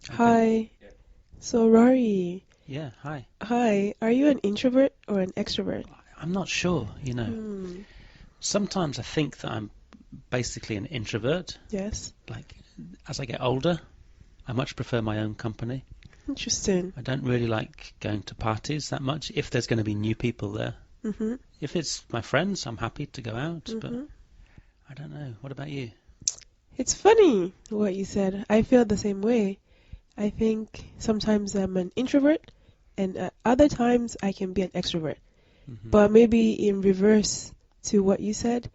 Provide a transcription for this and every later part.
Hi. So, Rory, Yeah, hi. hi. Are you an introvert or an extrovert? I'm not sure, Hmm. Sometimes I think that I'm basically an introvert. Yes. Like, as I get older, I much prefer my own company. Interesting. I don't really like going to parties that much if there's going to be new people there. Mm-hmm. If it's my friends, I'm happy to go out, but Mm-hmm. I don't know. What about you? It's funny what you said. I feel the same way. I think sometimes I'm an introvert, and at other times I can be an extrovert. Hmm. But maybe in reverse to what you said,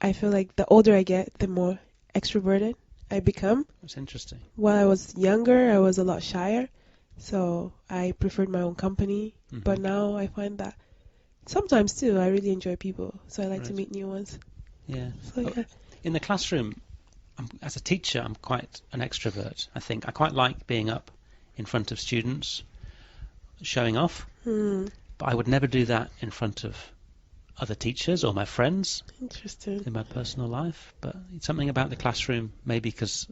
I feel like the older I get, the more extroverted I become. That's interesting. While I was younger, I was a lot shyer, so I preferred my own company. Hmm. But now I find that sometimes too, I really enjoy people, so I like to Right. meet new ones. Yeah. So Oh, yeah. in the classroom, as a teacher, I'm quite an extrovert, I think. I quite like being up in front of students, showing off. Hmm. But I would never do that in front of other teachers or my friends Interesting. in my personal life. But it's something about the classroom, maybe because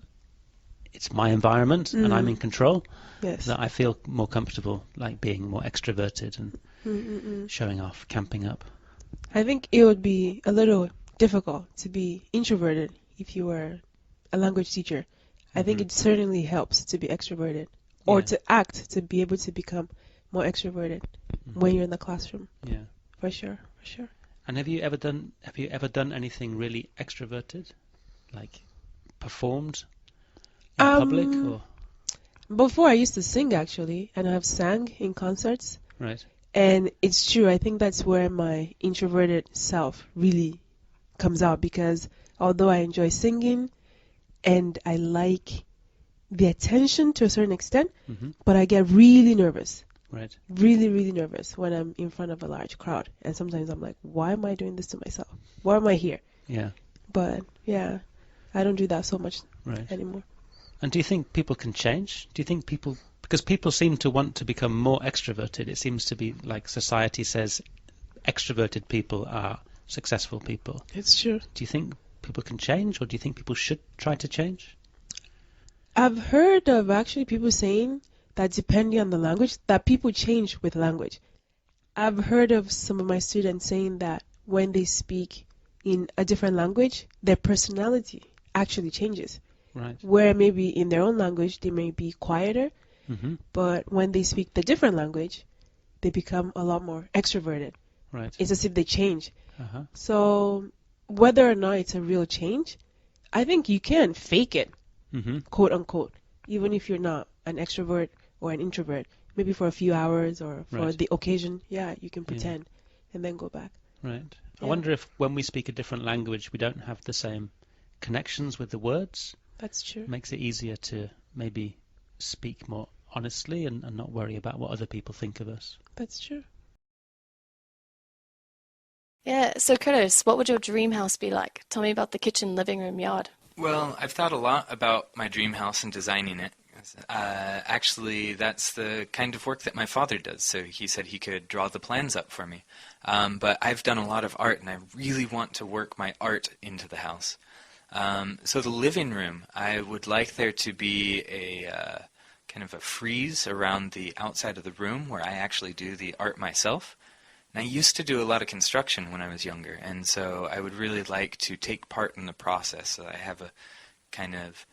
it's my environment and I'm Hmm. in control, Yes. that I feel more comfortable, like being more extroverted and Mm-mm-mm. showing off, camping up. I think it would be a little difficult to be introverted if you were a language teacher. I think Hmm. it certainly helps to be extroverted or Yeah. to act to be able to become more extroverted when Hmm. you're in the classroom. Yeah. For sure, for sure. And have you ever done anything really extroverted, like performed in public Um, or Before I used to sing actually, and I've sang in concerts, right? and it's true. I think that's where my introverted self really comes out because although I enjoy singing and I like the attention to a certain extent, Hmm. but I get really nervous, Right. really, really nervous when I'm in front of a large crowd. And sometimes I'm like, why am I doing this to myself? Why am I here? Yeah. But yeah, I don't do that so much Right. anymore. And do you think people can change? Do you think people, because people seem to want to become more extroverted, it seems to be like society says extroverted people are successful people. It's true. Do you think people can change, or do you think people should try to change? I've heard of actually people saying that depending on the language, that people change with language. I've heard of some of my students saying that when they speak in a different language, their personality actually changes. Right. Where maybe in their own language they may be quieter, Hmm. but when they speak the different language, they become a lot more extroverted. Right. It's as if they change. Uh-huh. So whether or not it's a real change, I think you can fake it, Hmm. quote unquote, even if you're not an extrovert or an introvert. Maybe for a few hours or for Right. the occasion, yeah, you can Yeah. pretend and then go back. Right. I Yeah, wonder if when we speak a different language, we don't have the same connections with the words. that's true. It makes it easier to maybe speak more honestly and not worry about what other people think of us. That's true. Yeah, so Curtis, what would your dream house be like? Tell me about the kitchen, living room, yard. Well, I've thought a lot about my dream house and designing it. Actually, that's the kind of work that my father does, so he said he could draw the plans up for me. But I've done a lot of art, and I really want to work my art into the house. So the living room, I would like there to be a kind of a frieze around the outside of the room where I actually do the art myself. And I used to do a lot of construction when I was younger, and so I would really like to take part in the process so that I have a kind of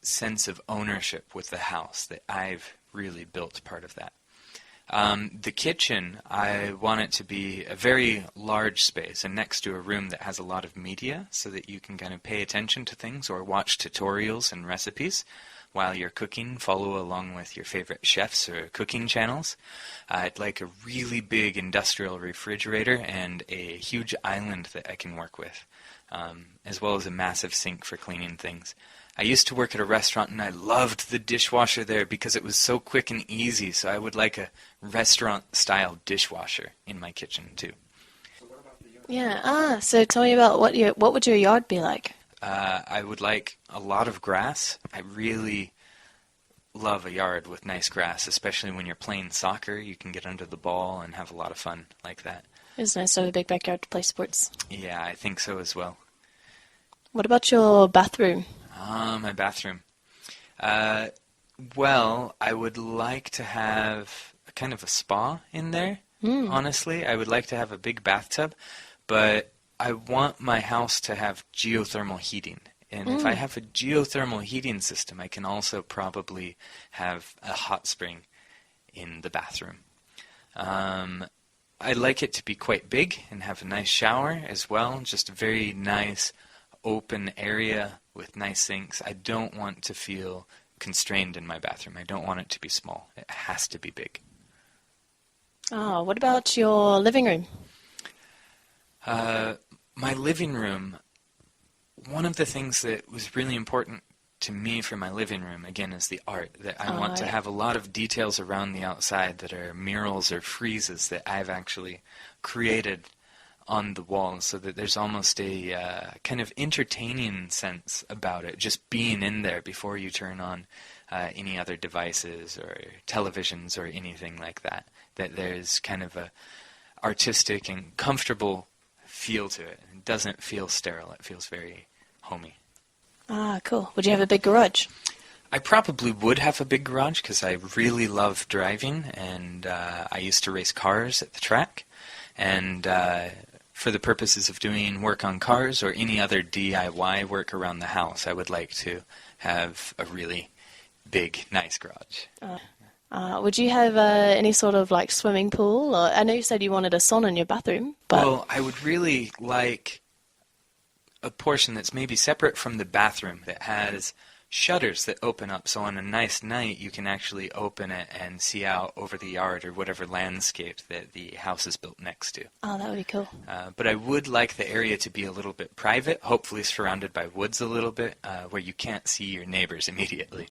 sense of ownership with the house, that I've really built part of that. The kitchen, I want it to be a very large space and next to a room that has a lot of media so that you can kind of pay attention to things or watch tutorials and recipes while you're cooking, follow along with your favorite chefs or cooking channels. I'd like a really big industrial refrigerator and a huge island that I can work with, as well as a massive sink for cleaning things. I used to work at a restaurant and I loved the dishwasher there because it was so quick and easy, so I would like a restaurant-style dishwasher in my kitchen too. Yeah, so tell me about what would your yard be like? I would like a lot of grass. I really love a yard with nice grass, especially when you're playing soccer. You can get under the ball and have a lot of fun like that. It's nice to have a big backyard to play sports. Yeah, I think so as well. What about your bathroom? My bathroom. Uh, Well, I would like to have a kind of a spa in there, honestly. I would like to have a big bathtub, but I want my house to have geothermal heating. And if I have a geothermal heating system, I can also probably have a hot spring in the bathroom. I'd like it to be quite big and have a nice shower as well, just a very nice open area with nice sinks. I don't want to feel constrained in my bathroom. I don't want it to be small. It has to be big. Oh, what about your living room? My living room, one of the things that was really important to me for my living room, again, is the art. That I want to have a lot of details around the outside that are murals or friezes that I've actually created on the walls, so that there's almost a kind of entertaining sense about it, just being in there before you turn on any other devices or televisions or anything like that. That there's kind of a artistic and comfortable feel to it. It doesn't feel sterile. It feels very homey. Ah, cool. Would you have a big garage? I probably would have a big garage because I really love driving, and I used to race cars at the track. And for the purposes of doing work on cars or any other DIY work around the house, I would like to have a really big, nice garage. Would you have any sort of like swimming pool? Or, I know you said you wanted a sauna in your bathroom, but Well, I would really like a portion that's maybe separate from the bathroom that has shutters that open up, so on a nice night you can actually open it and see out over the yard or whatever landscape that the house is built next to. oh, that would be cool. But I would like the area to be a little bit private, hopefully surrounded by woods a little bit, where you can't see your neighbors immediately.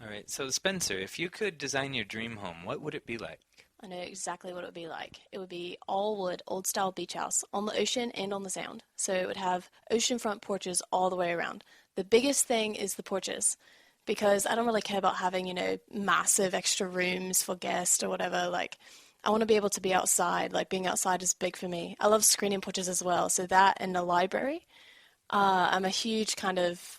All right, so Spencer, if you could design your dream home, what would it be like? I know exactly what it would be like. It would be all wood, old-style beach house on the ocean and on the sound. So it would have oceanfront porches all the way around. The biggest thing is the porches, because I don't really care about having, massive extra rooms for guests or whatever. Like, I want to be able to be outside. Like, being outside is big for me. I love screening porches as well. So that and the library. I'm a huge kind of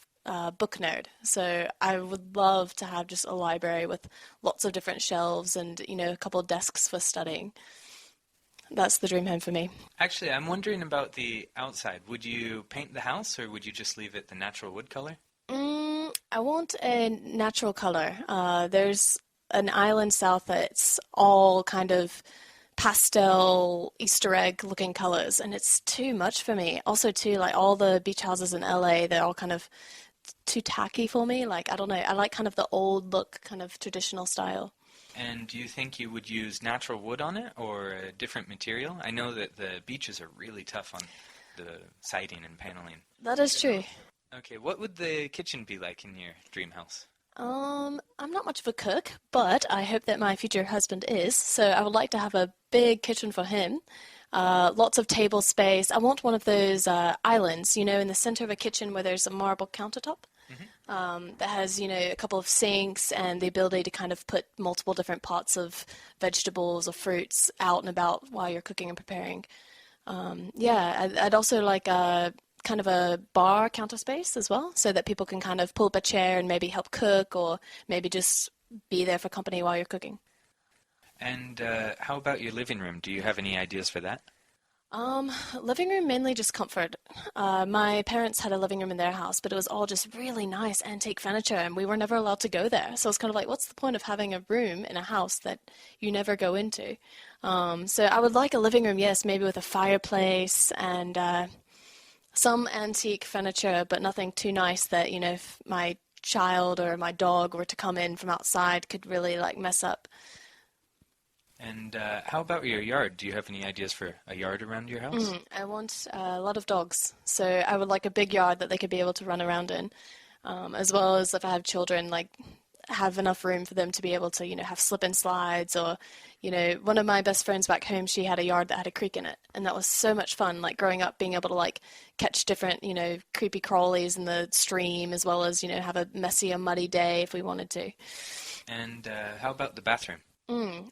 book nerd, so I would love to have just a library with lots of different shelves and a couple of desks for studying. That's the dream home for me. Actually, I'm wondering about the outside. Would you paint the house, or would you just leave it the natural wood color? I want a natural color. There's an island south that's all kind of pastel Easter egg looking colors, and it's too much for me. Also, too, like all the beach houses in LA, they're all kind of too tacky for me. Like, I don't know. I like kind of the old look, kind of traditional style. And do you think you would use natural wood on it or a different material? I know that the beaches are really tough on the siding and paneling. That is true. Okay, what would the kitchen be like in your dream house? I'm not much of a cook, but I hope that my future husband is. So I would like to have a big kitchen for him. Lots of table space. I want one of those islands, in the center of a kitchen where there's a marble countertop. That has, a couple of sinks and the ability to kind of put multiple different pots of vegetables or fruits out and about while you're cooking and preparing. I'd also like kind of a bar counter space as well, so that people can kind of pull up a chair and maybe help cook, or maybe just be there for company while you're cooking. And how about your living room? Do you have any ideas for that? Living room, mainly just comfort. My parents had a living room in their house, but it was all just really nice antique furniture, and we were never allowed to go there. So it's kind of like, what's the point of having a room in a house that you never go into? So I would like a living room, yes, maybe with a fireplace and some antique furniture, but nothing too nice that, if my child or my dog were to come in from outside, could really mess up. And how about your yard? Do you have any ideas for a yard around your house? I want a lot of dogs, so I would like a big yard that they could be able to run around in, as well as if I have children, have enough room for them to be able to, have slip-and slides, or, one of my best friends back home, she had a yard that had a creek in it, and that was so much fun, growing up, being able to, catch different, creepy crawlies in the stream, as well as, have a messy or muddy day if we wanted to. And how about the bathroom?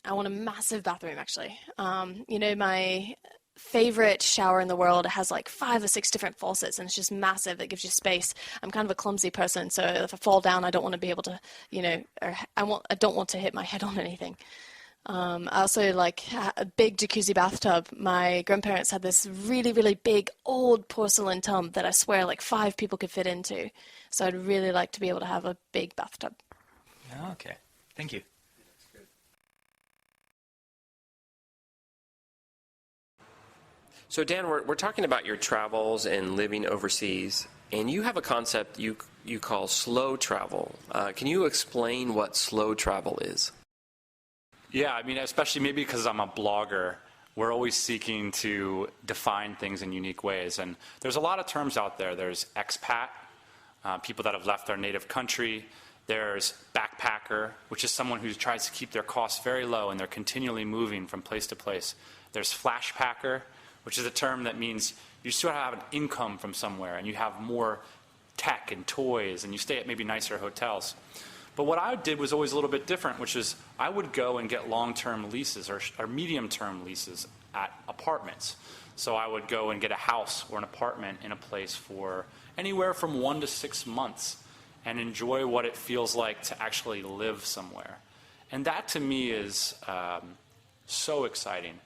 I want a massive bathroom, actually. My favorite shower in the world. It has like 5 or 6 different faucets, and it's just massive. It gives you space. I'm kind of a clumsy person, so if I fall down, I don't want to be able to, or I don't want to hit my head on anything. I also like a big jacuzzi bathtub. My grandparents had this really, really big old porcelain tub that I swear like 5 people could fit into. So I'd really like to be able to have a big bathtub. Okay, thank you. So Dan, we're talking about your travels and living overseas, and you have a concept you call slow travel. Can you explain what slow travel is? Yeah, I mean, especially maybe because I'm a blogger, we're always seeking to define things in unique ways. And there's a lot of terms out there. There's expat, people that have left their native country. There's backpacker, which is someone who tries to keep their costs very low and they're continually moving from place to place. There's flashpacker, which is a term that means you still have an income from somewhere and you have more tech and toys and you stay at maybe nicer hotels. But what I did was always a little bit different, which is I would go and get long-term leases or medium-term leases at apartments. So I would go and get a house or an apartment in a place for anywhere from 1 to 6 months and enjoy what it feels like to actually live somewhere. And that to me is so exciting.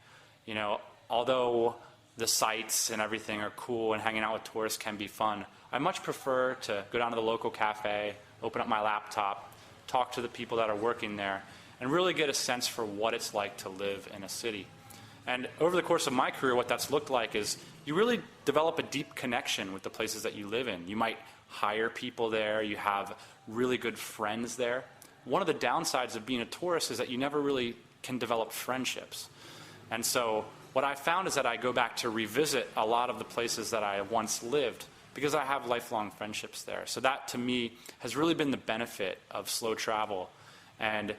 Although the sights and everything are cool and hanging out with tourists can be fun, I much prefer to go down to the local cafe, open up my laptop, talk to the people that are working there, and really get a sense for what it's like to live in a city. And over the course of my career, what that's looked like is you really develop a deep connection with the places that you live in. You might hire people there. You have really good friends there. One of the downsides of being a tourist is that you never really can develop friendships. And so what I found is that I go back to revisit a lot of the places that I once lived because I have lifelong friendships there. So that, to me, has really been the benefit of slow travel. And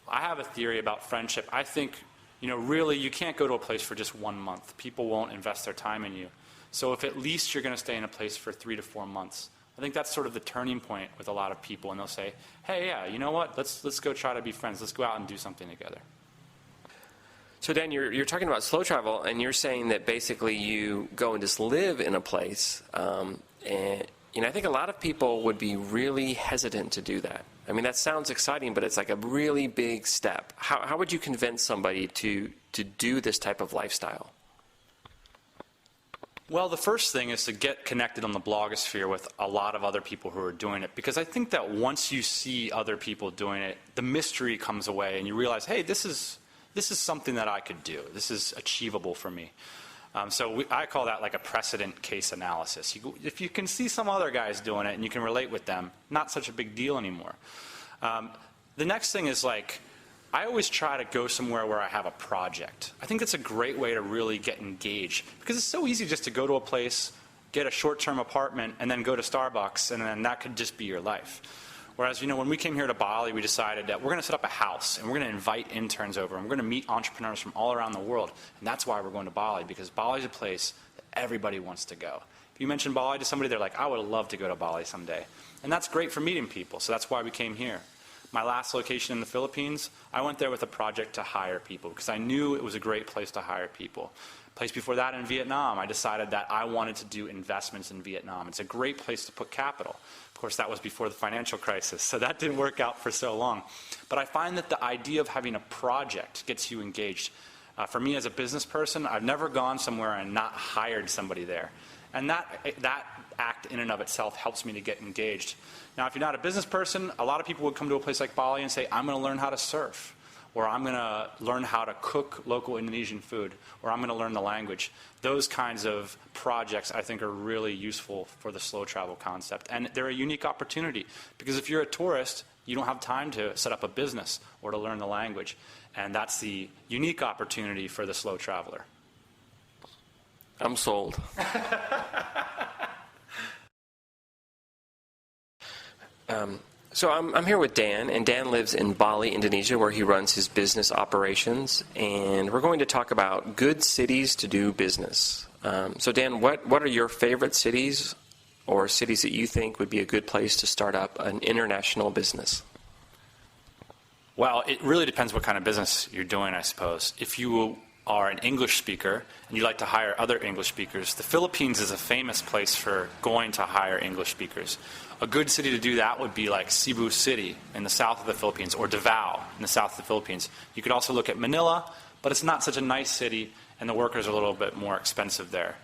I have a theory about friendship. I think, really you can't go to a place for just 1 month. People won't invest their time in you. So if at least you're going to stay in a place for 3 to 4 months, I think that's sort of the turning point with a lot of people. And they'll say, hey, yeah, you know what? Let's go try to be friends. Let's go out and do something together. So Dan, you're talking about slow travel, and you're saying that basically you go and just live in a place, and I think a lot of people would be really hesitant to do that. I mean, that sounds exciting, but it's like a really big step. How would you convince somebody to do this type of lifestyle? Well, the first thing is to get connected on the blogosphere with a lot of other people who are doing it, because I think that once you see other people doing it, the mystery comes away and you realize, hey, this is something that I could do. This is achievable for me. I call that like a precedent case analysis. If you can see some other guys doing it and you can relate with them, not such a big deal anymore. The next thing is I always try to go somewhere where I have a project. I think that's a great way to really get engaged, because it's so easy just to go to a place, get a short-term apartment, and then go to Starbucks, and then that could just be your life. Whereas, when we came here to Bali, we decided that we're going to set up a house, and we're going to invite interns over, and we're going to meet entrepreneurs from all around the world. And that's why we're going to Bali, because Bali is a place that everybody wants to go. If you mention Bali to somebody, they're like, I would love to go to Bali someday. And that's great for meeting people, so that's why we came here. My last location in the Philippines, I went there with a project to hire people, because I knew it was a great place to hire people. Place before that in Vietnam, I decided that I wanted to do investments in Vietnam. It's a great place to put capital. Of course, that was before the financial crisis, so that didn't work out for so long. But I find that the idea of having a project gets you engaged. For me as a business person, I've never gone somewhere and not hired somebody there. And that act in and of itself helps me to get engaged. Now, if you're not a business person, a lot of people would come to a place like Bali and say, I'm going to learn how to surf, or I'm going to learn how to cook local Indonesian food, or I'm going to learn the language. Those kinds of projects, I think, are really useful for the slow travel concept. And they're a unique opportunity, because if you're a tourist, you don't have time to set up a business or to learn the language. And that's the unique opportunity for the slow traveler. I'm sold. So I'm here with Dan, and Dan lives in Bali, Indonesia, where he runs his business operations, and we're going to talk about good cities to do business. So Dan, what are your favorite cities or cities that you think would be a good place to start up an international business? Well, it really depends what kind of business you're doing, I suppose. If you are an English speaker and you'd like to hire other English speakers, the Philippines is a famous place for going to hire English speakers. A good city to do that would be like Cebu City in the south of the Philippines, or Davao in the south of the Philippines. You could also look at Manila, but it's not such a nice city and the workers are a little bit more expensive there.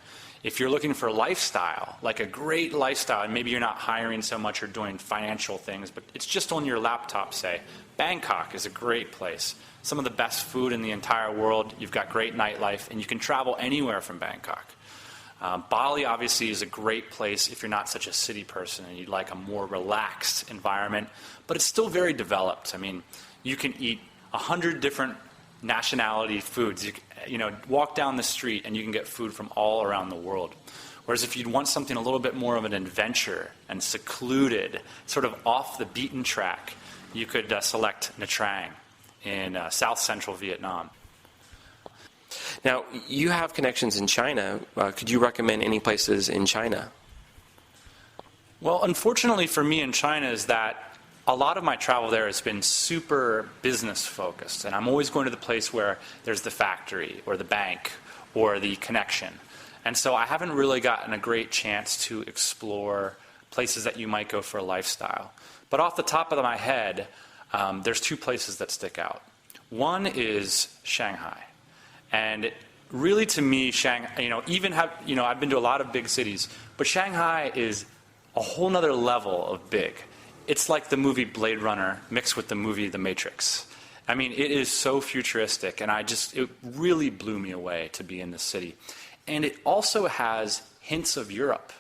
If you're looking for a lifestyle, like a great lifestyle, and maybe you're not hiring so much or doing financial things, but it's just on your laptop, say, Bangkok is a great place. Some of the best food in the entire world. You've got great nightlife, and you can travel anywhere from Bangkok. Bali, obviously, is a great place if you're not such a city person and you'd like a more relaxed environment, but it's still very developed. I mean, you can eat 100 different nationality foods. You know, walk down the street and you can get food from all around the world. Whereas if you'd want something a little bit more of an adventure and secluded, sort of off the beaten track, you could select Nha Trang in south central Vietnam. Now, you have connections in China. Could you recommend any places in China? Well, unfortunately for me in China is that a lot of my travel there has been super business focused, and I'm always going to the place where there's the factory or the bank or the connection. And so I haven't really gotten a great chance to explore places that you might go for a lifestyle. But off the top of my head, there's two places that stick out. One is Shanghai. And really to me, Shanghai, I've been to a lot of big cities, but Shanghai is a whole nother level of big. It's like the movie Blade Runner mixed with the movie The Matrix. I mean, it is so futuristic, and it really blew me away to be in this city. And it also has hints of Europe.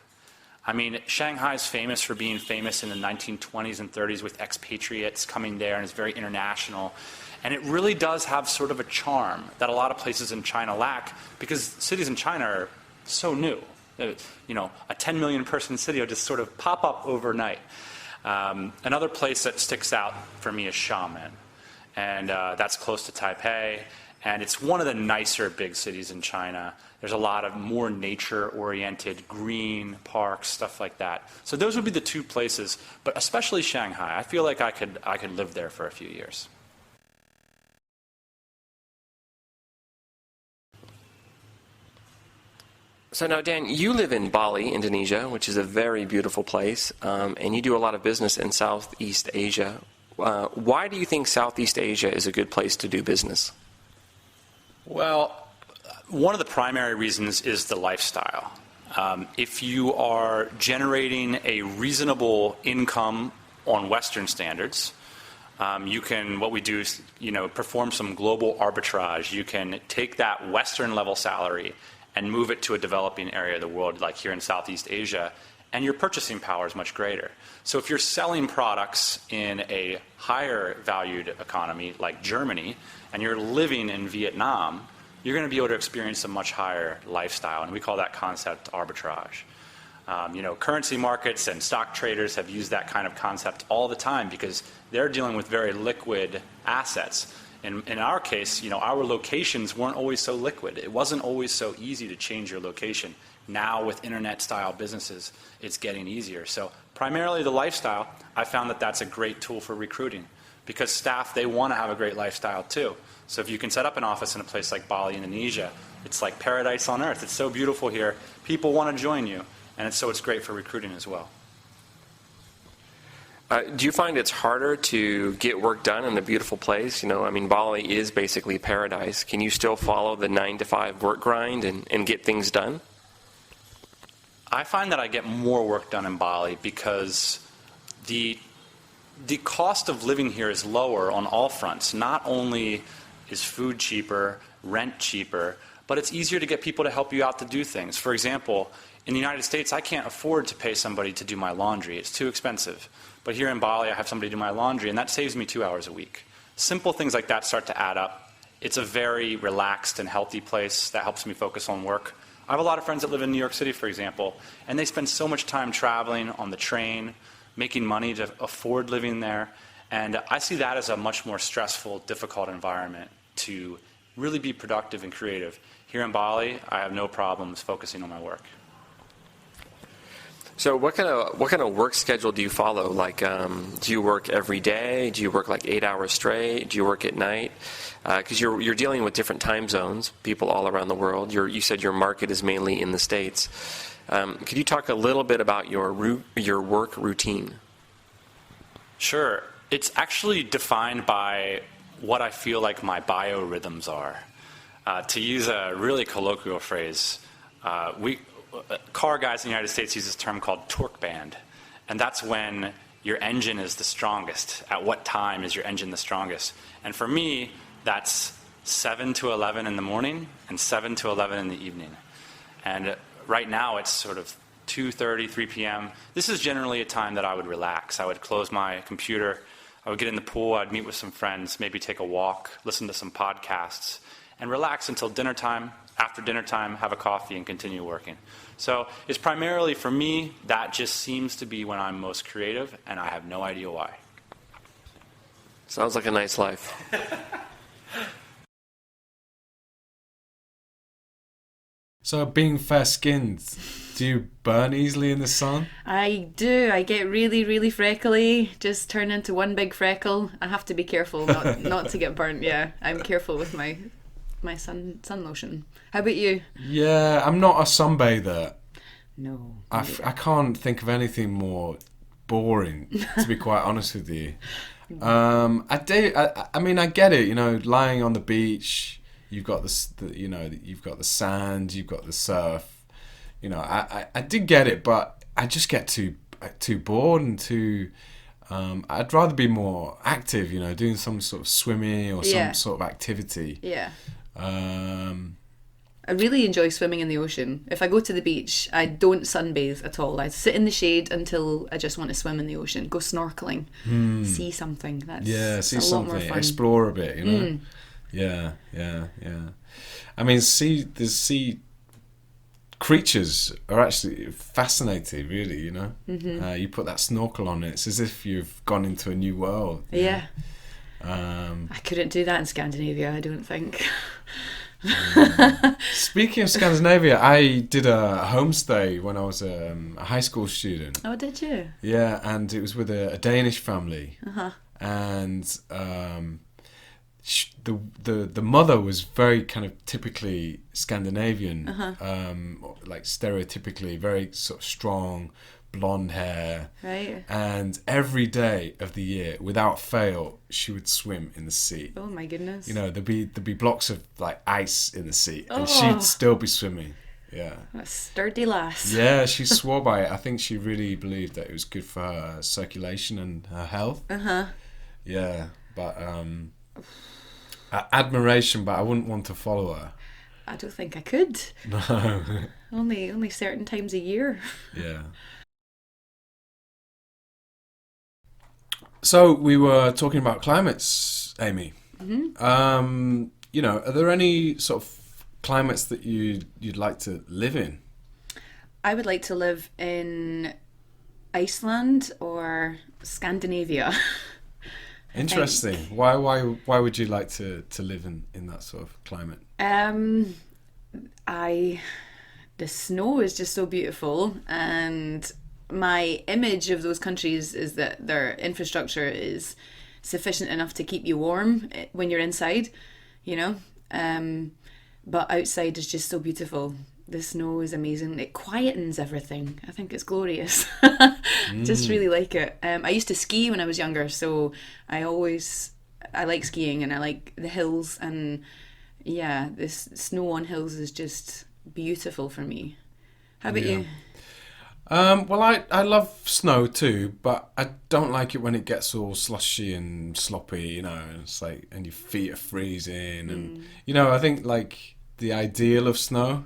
I mean, Shanghai is famous for being famous in the 1920s and 30s with expatriates coming there, and it's very international. And it really does have sort of a charm that a lot of places in China lack, because cities in China are so new. You know, a 10 million person city will just sort of pop up overnight. Another place that sticks out for me is Xiamen, and that's close to Taipei, and it's one of the nicer big cities in China. There's a lot of more nature-oriented green parks, stuff like that. So those would be the two places, but especially Shanghai. I feel like I could live there for a few years. So now, Dan, you live in Bali, Indonesia, which is a very beautiful place, and you do a lot of business in Southeast Asia. Why do you think Southeast Asia is a good place to do business? Well, one of the primary reasons is the lifestyle. If you are generating a reasonable income on Western standards, you can, what we do is, perform some global arbitrage. You can take that Western level salary and move it to a developing area of the world, like here in Southeast Asia, and your purchasing power is much greater. So if you're selling products in a higher valued economy like Germany, and you're living in Vietnam, you're going to be able to experience a much higher lifestyle, and we call that concept arbitrage. Currency markets and stock traders have used that kind of concept all the time because they're dealing with very liquid assets. In our case, our locations weren't always so liquid. It wasn't always so easy to change your location. Now with internet-style businesses, it's getting easier. So primarily the lifestyle, I found that that's a great tool for recruiting because staff, they want to have a great lifestyle too. So if you can set up an office in a place like Bali, Indonesia, it's like paradise on earth. It's so beautiful here. People want to join you, and it's great for recruiting as well. Do you find it's harder to get work done in a beautiful place? Bali is basically paradise. Can you still follow the 9-to-5 work grind and get things done? I find that I get more work done in Bali because the cost of living here is lower on all fronts. Not only is food cheaper, rent cheaper, but it's easier to get people to help you out to do things. For example, in the United States, I can't afford to pay somebody to do my laundry. It's too expensive. But here in Bali, I have somebody do my laundry, and that saves me 2 hours a week. Simple things like that start to add up. It's a very relaxed and healthy place that helps me focus on work. I have a lot of friends that live in New York City, for example, and they spend so much time traveling on the train, making money to afford living there. And I see that as a much more stressful, difficult environment to really be productive and creative. Here in Bali, I have no problems focusing on my work. So what kind of work schedule do you follow? Like, do you work every day? Do you work like 8 hours straight? Do you work at night? Because you're dealing with different time zones, people all around the world. You said your market is mainly in the States. Could you talk a little bit about your work routine? Sure. It's actually defined by what I feel like my biorhythms are. To use a really colloquial phrase, car guys in the United States use this term called torque band. And that's when your engine is the strongest. At what time is your engine the strongest? And for me, that's 7 to 11 in the morning and 7 to 11 in the evening. And right now it's sort of 2:30, 3 p.m. This is generally a time that I would relax. I would close my computer, I would get in the pool, I'd meet with some friends, maybe take a walk, listen to some podcasts, and relax until dinner time. After dinner time, have a coffee and continue working. So it's primarily, for me, that just seems to be when I'm most creative, and I have no idea why. Sounds like a nice life. So being fair-skinned, do you burn easily in the sun? I do. I get really, really freckly. Just turn into one big freckle. I have to be careful not to get burnt. Yeah, I'm careful with my sun lotion. How about you? Yeah, I'm not a sunbather. No. I can't think of anything more boring, to be quite honest with you. I mean, I get it. You know, lying on the beach, you've got you've got the sand, you've got the surf. You know, I did get it, but I just get too bored and too. I'd rather be more active. You know, doing some sort of swimming or some sort of activity. Yeah. I really enjoy swimming in the ocean. If I go to the beach, I don't sunbathe at all. I sit in the shade until I just want to swim in the ocean, go snorkeling, see something. See a lot more something, fun. explore a bit, you know. Yeah. I mean, the sea creatures are actually fascinating, really. You know, you put that snorkel on, it's as if you've gone into a new world. Yeah. I couldn't do that in Scandinavia, I don't think. Speaking of Scandinavia, I did a homestay when I was a high school student. Oh, did you? Yeah, and it was with a Danish family. And the mother was very kind of typically Scandinavian, like stereotypically very sort of strong, blonde hair. Right. And every day of the year, without fail, she would swim in the sea. Oh my goodness. You know, there'd be blocks of like ice in the sea, and she'd still be swimming. Yeah. A sturdy lass. Yeah, she swore by it. I think she really believed that it was good for her circulation and her health. Yeah, but admiration, but I wouldn't want to follow her. I don't think I could. No. Only certain times a year. Yeah. So we were talking about climates, Amy. You know, are there any sort of climates that you'd like to live in? I would like to live in Iceland or Scandinavia. Interesting. Why would you like to live in that sort of climate? The snow is just so beautiful, and my image of those countries is that their infrastructure is sufficient enough to keep you warm when you're inside, you know. But outside is just so beautiful. The snow is amazing. It quietens everything. I think it's glorious. Just really like it. I used to ski when I was younger, so I like skiing and I like the hills, and yeah, this snow on hills is just beautiful for me. How about you? Well, I love snow too, but I don't like it when it gets all slushy and sloppy, you know, and it's like, and your feet are freezing, and you know, I think like the ideal of snow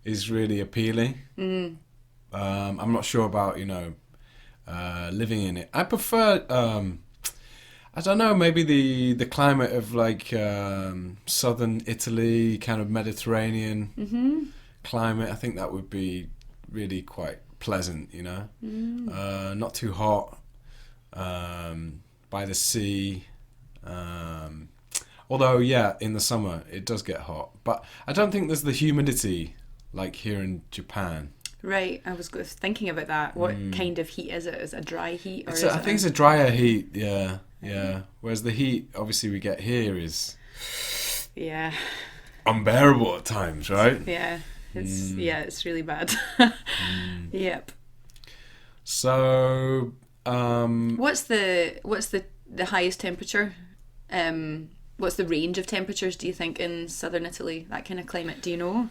is really appealing. I'm not sure about, you know, living in it. I prefer, I don't know, maybe the climate of like southern Italy, kind of Mediterranean climate. I think that would be really quite pleasant, you know. Not too hot, by the sea. Although, yeah, in the summer it does get hot, but I don't think there's the humidity like here in Japan. Right, I was thinking about that. What kind of heat is it? Is it a dry heat? Or I think it's a drier heat, yeah. Whereas the heat, obviously, we get here is Yeah. unbearable at times, right? Yeah. It's really bad. Yep. So, What's the highest temperature? What's the range of temperatures, do you think, in southern Italy? That kind of climate, do you know?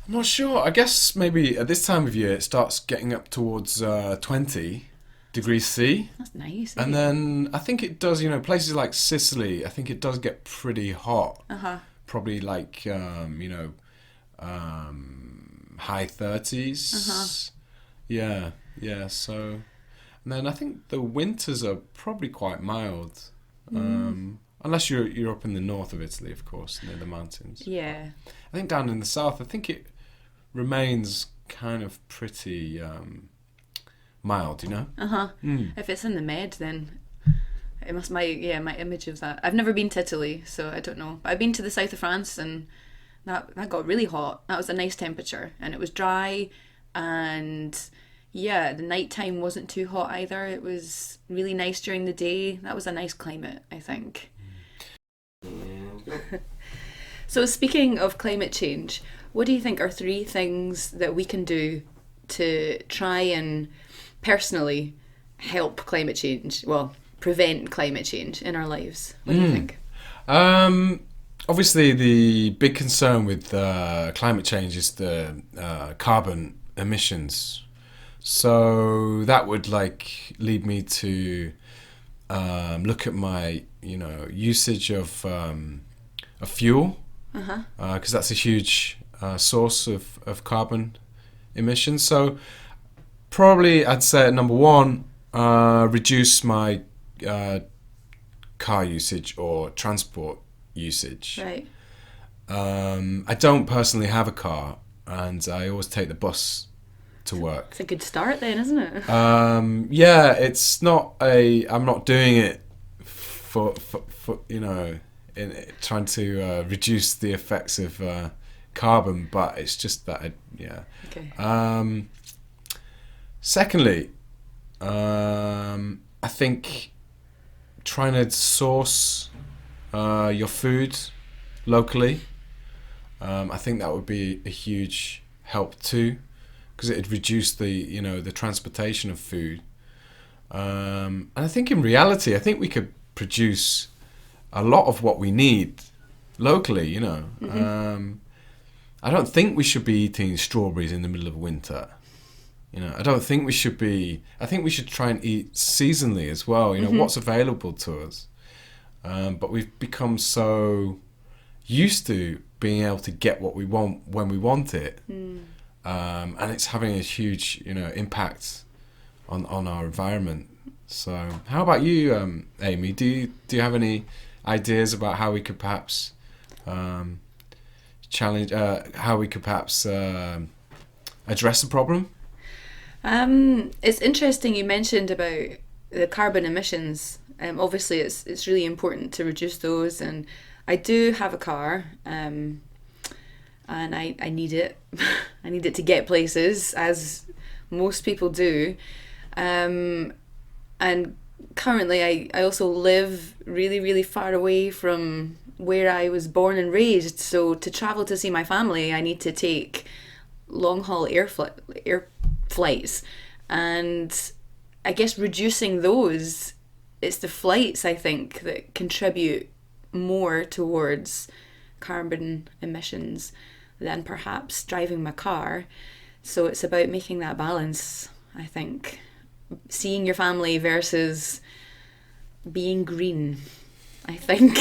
I'm not sure. I guess maybe at this time of year it starts getting up towards 20 degrees C. That's nice. And then I think it does, places like Sicily, I think it does get pretty hot. Probably like, high 30s. Yeah, so... And then I think the winters are probably quite mild. Unless you're up in the north of Italy, of course, near the mountains. Yeah. I think down in the south, I think it remains kind of pretty mild, If it's in the Med, then it must my image of that. I've never been to Italy, so I don't know. I've been to the south of France, and that got really hot. That was a nice temperature, and it was dry, and the nighttime wasn't too hot either. It was really nice during the day. That was a nice climate, I think. So speaking of climate change, what do you think are 3 things that we can do to try and personally help climate change? Well, prevent climate change in our lives. What do you think? Obviously, the big concern with climate change is the carbon emissions. So that would lead me to look at my usage of fuel, because that's a huge source of carbon emissions. So probably I'd say number 1, reduce my car usage or transport usage. Right. I don't personally have a car, and I always take the bus to work. It's a good start then, isn't it? It's not I'm not doing it for in trying to reduce the effects of carbon, but it's just that Okay. Secondly, I think trying to source your food locally, I think that would be a huge help too, because it'd reduce the transportation of food. And I think in reality, I think we could produce a lot of what we need locally, I don't think we should be eating strawberries in the middle of winter. I don't think we should be. I think we should try and eat seasonally as well, what's available to us. But we've become so used to being able to get what we want when we want it. And it's having a huge, impact on our environment. So how about you, Amy? Do you have any ideas about how we could perhaps address the problem? It's interesting you mentioned about the carbon emissions. Obviously, it's really important to reduce those, and I do have a car, and I need it. I need it to get places, as most people do. And currently, I also live really, really far away from where I was born and raised. So to travel to see my family, I need to take long-haul air flights. And I guess reducing those, it's the flights, I think, that contribute more towards carbon emissions than perhaps driving my car. So it's about making that balance, I think. Seeing your family versus being green, I think.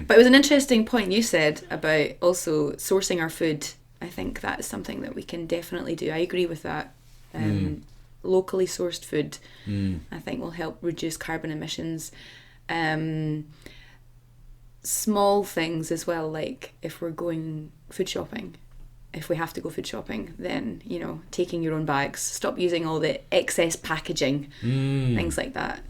But it was an interesting point you said about also sourcing our food. I think that is something that we can definitely do. I agree with that. Locally sourced food, I think, will help reduce carbon emissions. Small things as well, like if we're going food shopping, if we have to go food shopping, then, taking your own bags, stop using all the excess packaging, things like that.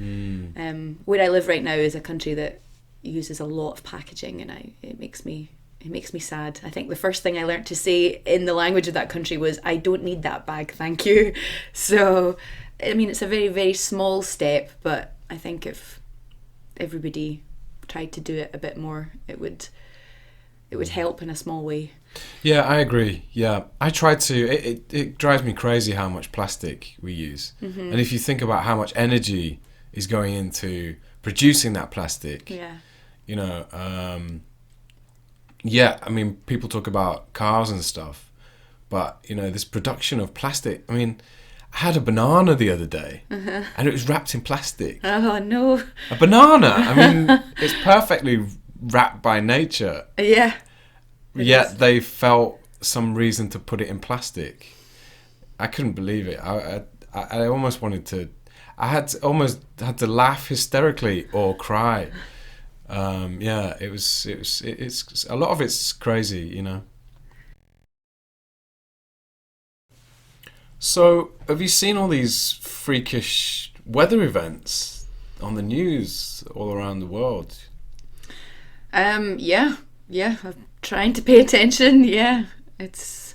Where I live right now is a country that uses a lot of packaging, and it makes me it makes me sad. I think the first thing I learned to say in the language of that country was, I don't need that bag, thank you. So, I mean, it's a very, very small step, but I think if everybody tried to do it a bit more, it would help in a small way. Yeah, I agree. Yeah, I try to. It drives me crazy how much plastic we use, and if you think about how much energy is going into producing that plastic, you know, yeah, I mean, people talk about cars and stuff, but you know, this production of plastic. I mean, I had a banana the other day, and it was wrapped in plastic. Oh no! A banana. I mean, it's perfectly wrapped by nature. Yeah. Yet they felt some reason to put it in plastic. I couldn't believe it. I almost wanted to. Almost had to laugh hysterically or cry. Yeah, it's a lot of it's crazy, you know. So, have you seen all these freakish weather events on the news all around the world? Yeah, I'm trying to pay attention. Yeah, it's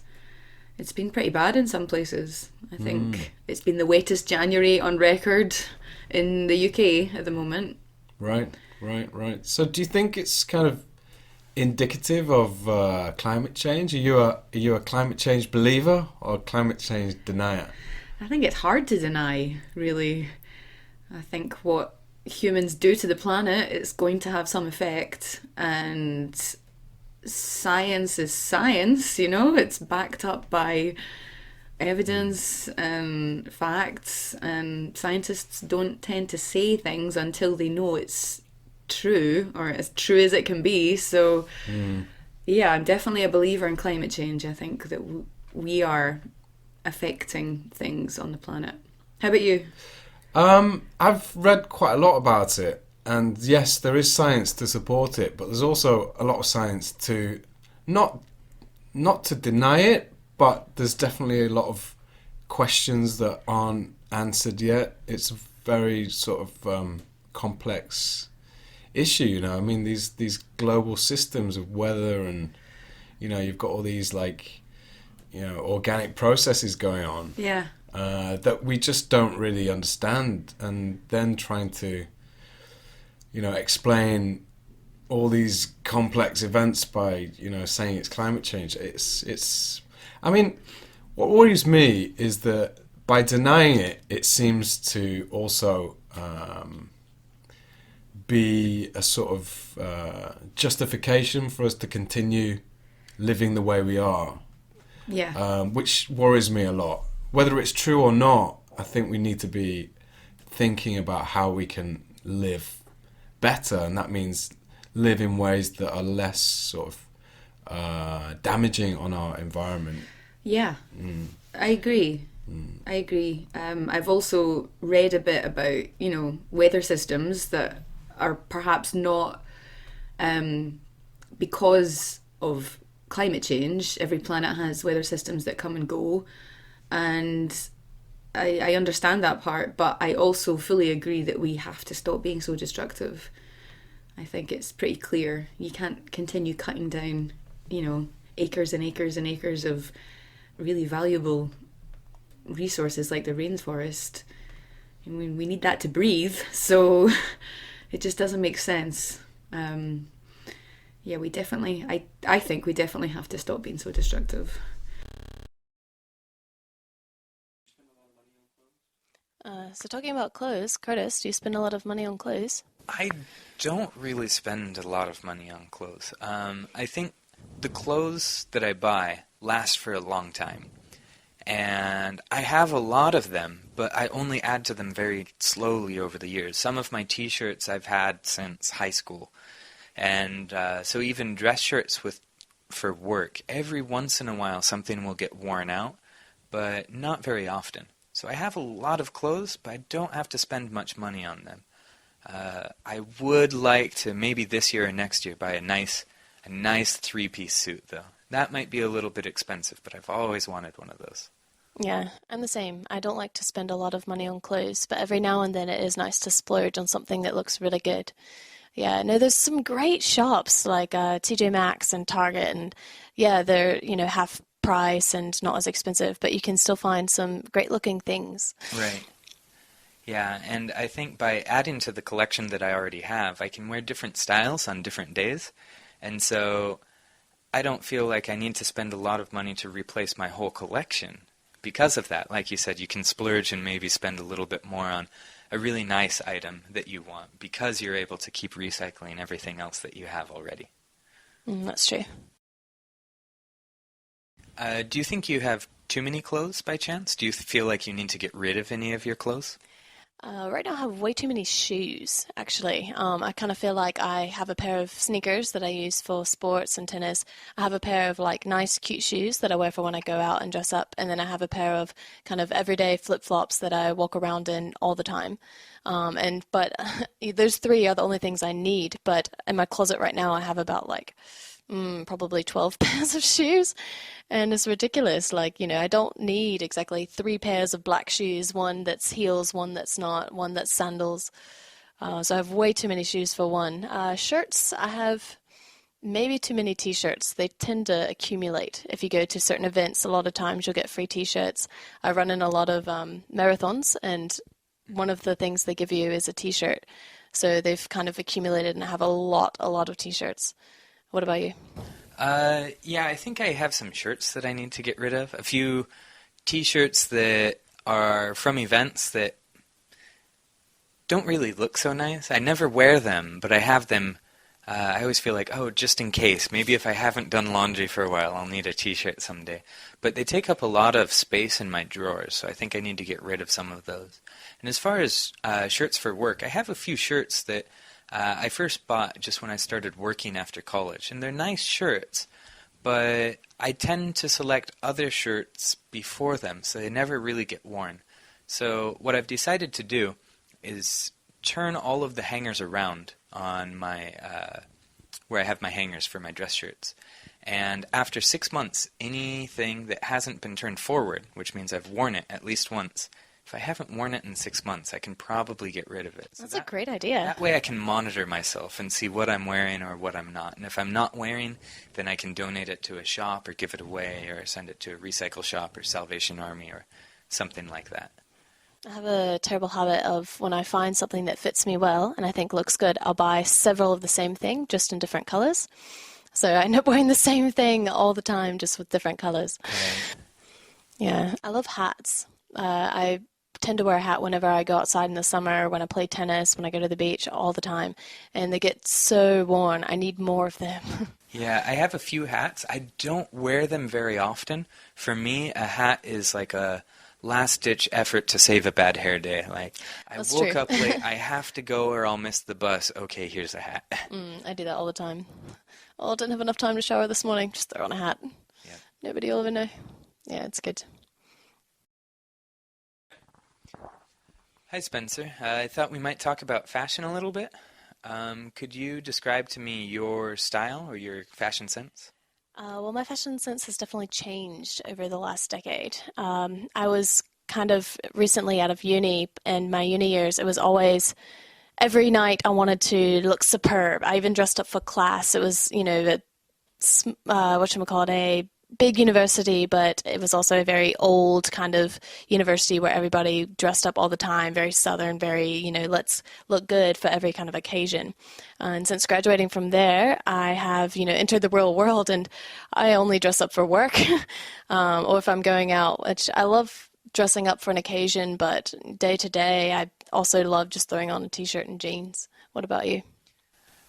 been pretty bad in some places. I think it's been the wettest January on record in the UK at the moment. Right. So, do you think it's kind of indicative of climate change? Are you a climate change believer or a climate change denier? I think it's hard to deny, really. I think what humans do to the planet is going to have some effect, and science is science, you know, it's backed up by evidence and facts, and scientists don't tend to say things until they know it's true, or as true as it can be. So yeah, I'm definitely a believer in climate change. I think that we are affecting things on the planet. How about you? I've read quite a lot about it, and yes, there is science to support it, but there's also a lot of science to not to deny it, but there's definitely a lot of questions that aren't answered yet. It's a very sort of complex issue, you know. I mean, these global systems of weather, and you know, you've got all these, like, you know, organic processes going on. Yeah. That we just don't really understand, and then trying to, you know, explain all these complex events by, you know, saying it's climate change. It's. I mean, what worries me is that by denying it, it seems to also be a sort of justification for us to continue living the way we are. Yeah. Which worries me a lot. Whether it's true or not, I think we need to be thinking about how we can live better, and that means live in ways that are less sort of damaging on our environment. Yeah, I agree. I agree. I've also read a bit about, you know, weather systems that are perhaps not because of climate change. Every planet has weather systems that come and go. And I understand that part, but I also fully agree that we have to stop being so destructive. I think it's pretty clear. You can't continue cutting down, you know, acres and acres and acres of really valuable resources like the rainforest. I mean, we need that to breathe, so it just doesn't make sense. Yeah, we definitely, I think we definitely have to stop being so destructive. So talking about clothes, Curtis, do you spend a lot of money on clothes? I don't really spend a lot of money on clothes. I think the clothes that I buy last for a long time. And I have a lot of them, but I only add to them very slowly over the years. Some of my t-shirts I've had since high school. And so even dress shirts for work, every once in a while something will get worn out, but not very often. So I have a lot of clothes, but I don't have to spend much money on them. I would like to, maybe this year or next year, buy a nice three-piece suit, though. That might be a little bit expensive, but I've always wanted one of those. Yeah, I'm the same. I don't like to spend a lot of money on clothes, but every now and then it is nice to splurge on something that looks really good. Yeah, no, there's some great shops like TJ Maxx and Target, and yeah, they're, half price and not as expensive, but you can still find some great looking things. Right. Yeah, and I think by adding to the collection that I already have, I can wear different styles on different days. And so I don't feel like I need to spend a lot of money to replace my whole collection. Because of that, like you said, you can splurge and maybe spend a little bit more on a really nice item that you want because you're able to keep recycling everything else that you have already. That's true. Do you think you have too many clothes by chance? Do you feel like you need to get rid of any of your clothes? Right now I have way too many shoes, actually. I kind of feel like I have a pair of sneakers that I use for sports and tennis. I have a pair of like nice, cute shoes that I wear for when I go out and dress up. And then I have a pair of kind of everyday flip-flops that I walk around in all the time. But those three are the only things I need. But in my closet right now, I have about like probably 12 pairs of shoes. And it's ridiculous. Like, I don't need exactly 3 pairs of black shoes, one that's heels, one that's not, one that's sandals. So I have way too many shoes for one. Shirts, I have maybe too many t-shirts. They tend to accumulate. If you go to certain events, a lot of times you'll get free t-shirts. I run in a lot of marathons, and one of the things they give you is a t-shirt. So they've kind of accumulated, and I have a lot of t-shirts. What about you? Yeah, I think I have some shirts that I need to get rid of. A few t-shirts that are from events that don't really look so nice. I never wear them, but I have them. I always feel like, oh, just in case. Maybe if I haven't done laundry for a while, I'll need a t-shirt someday. But they take up a lot of space in my drawers, so I think I need to get rid of some of those. And as far as shirts for work, I have a few shirts that I first bought just when I started working after college, and they're nice shirts, but I tend to select other shirts before them, so they never really get worn. So what I've decided to do is turn all of the hangers around on my where I have my hangers for my dress shirts. And after 6 months, anything that hasn't been turned forward, which means I've worn it at least once, if I haven't worn it in 6 months, I can probably get rid of it. So That's a great idea. That way I can monitor myself and see what I'm wearing or what I'm not. And if I'm not wearing, then I can donate it to a shop or give it away or send it to a recycle shop or Salvation Army or something like that. I have a terrible habit of when I find something that fits me well and I think looks good, I'll buy several of the same thing, just in different colors. So I end up wearing the same thing all the time, just with different colors. Right. Yeah, I love hats. I tend to wear a hat whenever I go outside in the summer, when I play tennis, when I go to the beach, all the time. And they get so worn. I need more of them. Yeah, I have a few hats. I don't wear them very often. For me, a hat is like a last-ditch effort to save a bad hair day. Like, I That's woke true. up late, I have to go or I'll miss the bus. Okay, here's a hat. I do that all the time. Oh, I didn't have enough time to shower this morning. Just throw on a hat. Yep. Nobody will ever know. Yeah, it's good. Hi, Spencer. I thought we might talk about fashion a little bit. Could you describe to me your style or your fashion sense? Well, my fashion sense has definitely changed over the last decade. I was kind of recently out of uni, and my uni years, it was always every night I wanted to look superb. I even dressed up for class. It was, whatchamacallit, a big university, but it was also a very old kind of university where everybody dressed up all the time, very Southern, very, let's look good for every kind of occasion. And since graduating from there, I have, entered the real world, and I only dress up for work or if I'm going out, which I love dressing up for an occasion, but day to day, I also love just throwing on a t-shirt and jeans. What about you?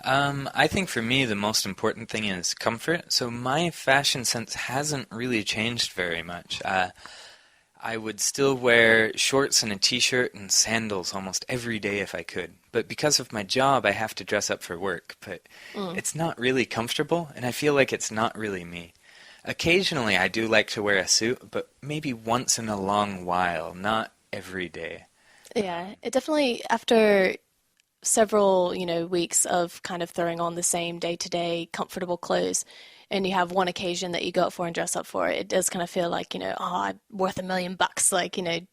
I think for me the most important thing is comfort. So my fashion sense hasn't really changed very much. I would still wear shorts and a t-shirt and sandals almost every day if I could. But because of my job, I have to dress up for work. But it's not really comfortable, and I feel like it's not really me. Occasionally I do like to wear a suit, but maybe once in a long while, not every day. Yeah, it definitely, after several, weeks of kind of throwing on the same day-to-day comfortable clothes, and you have one occasion that you go out for and dress up for, it does kind of feel like, I'm worth $1 million, like,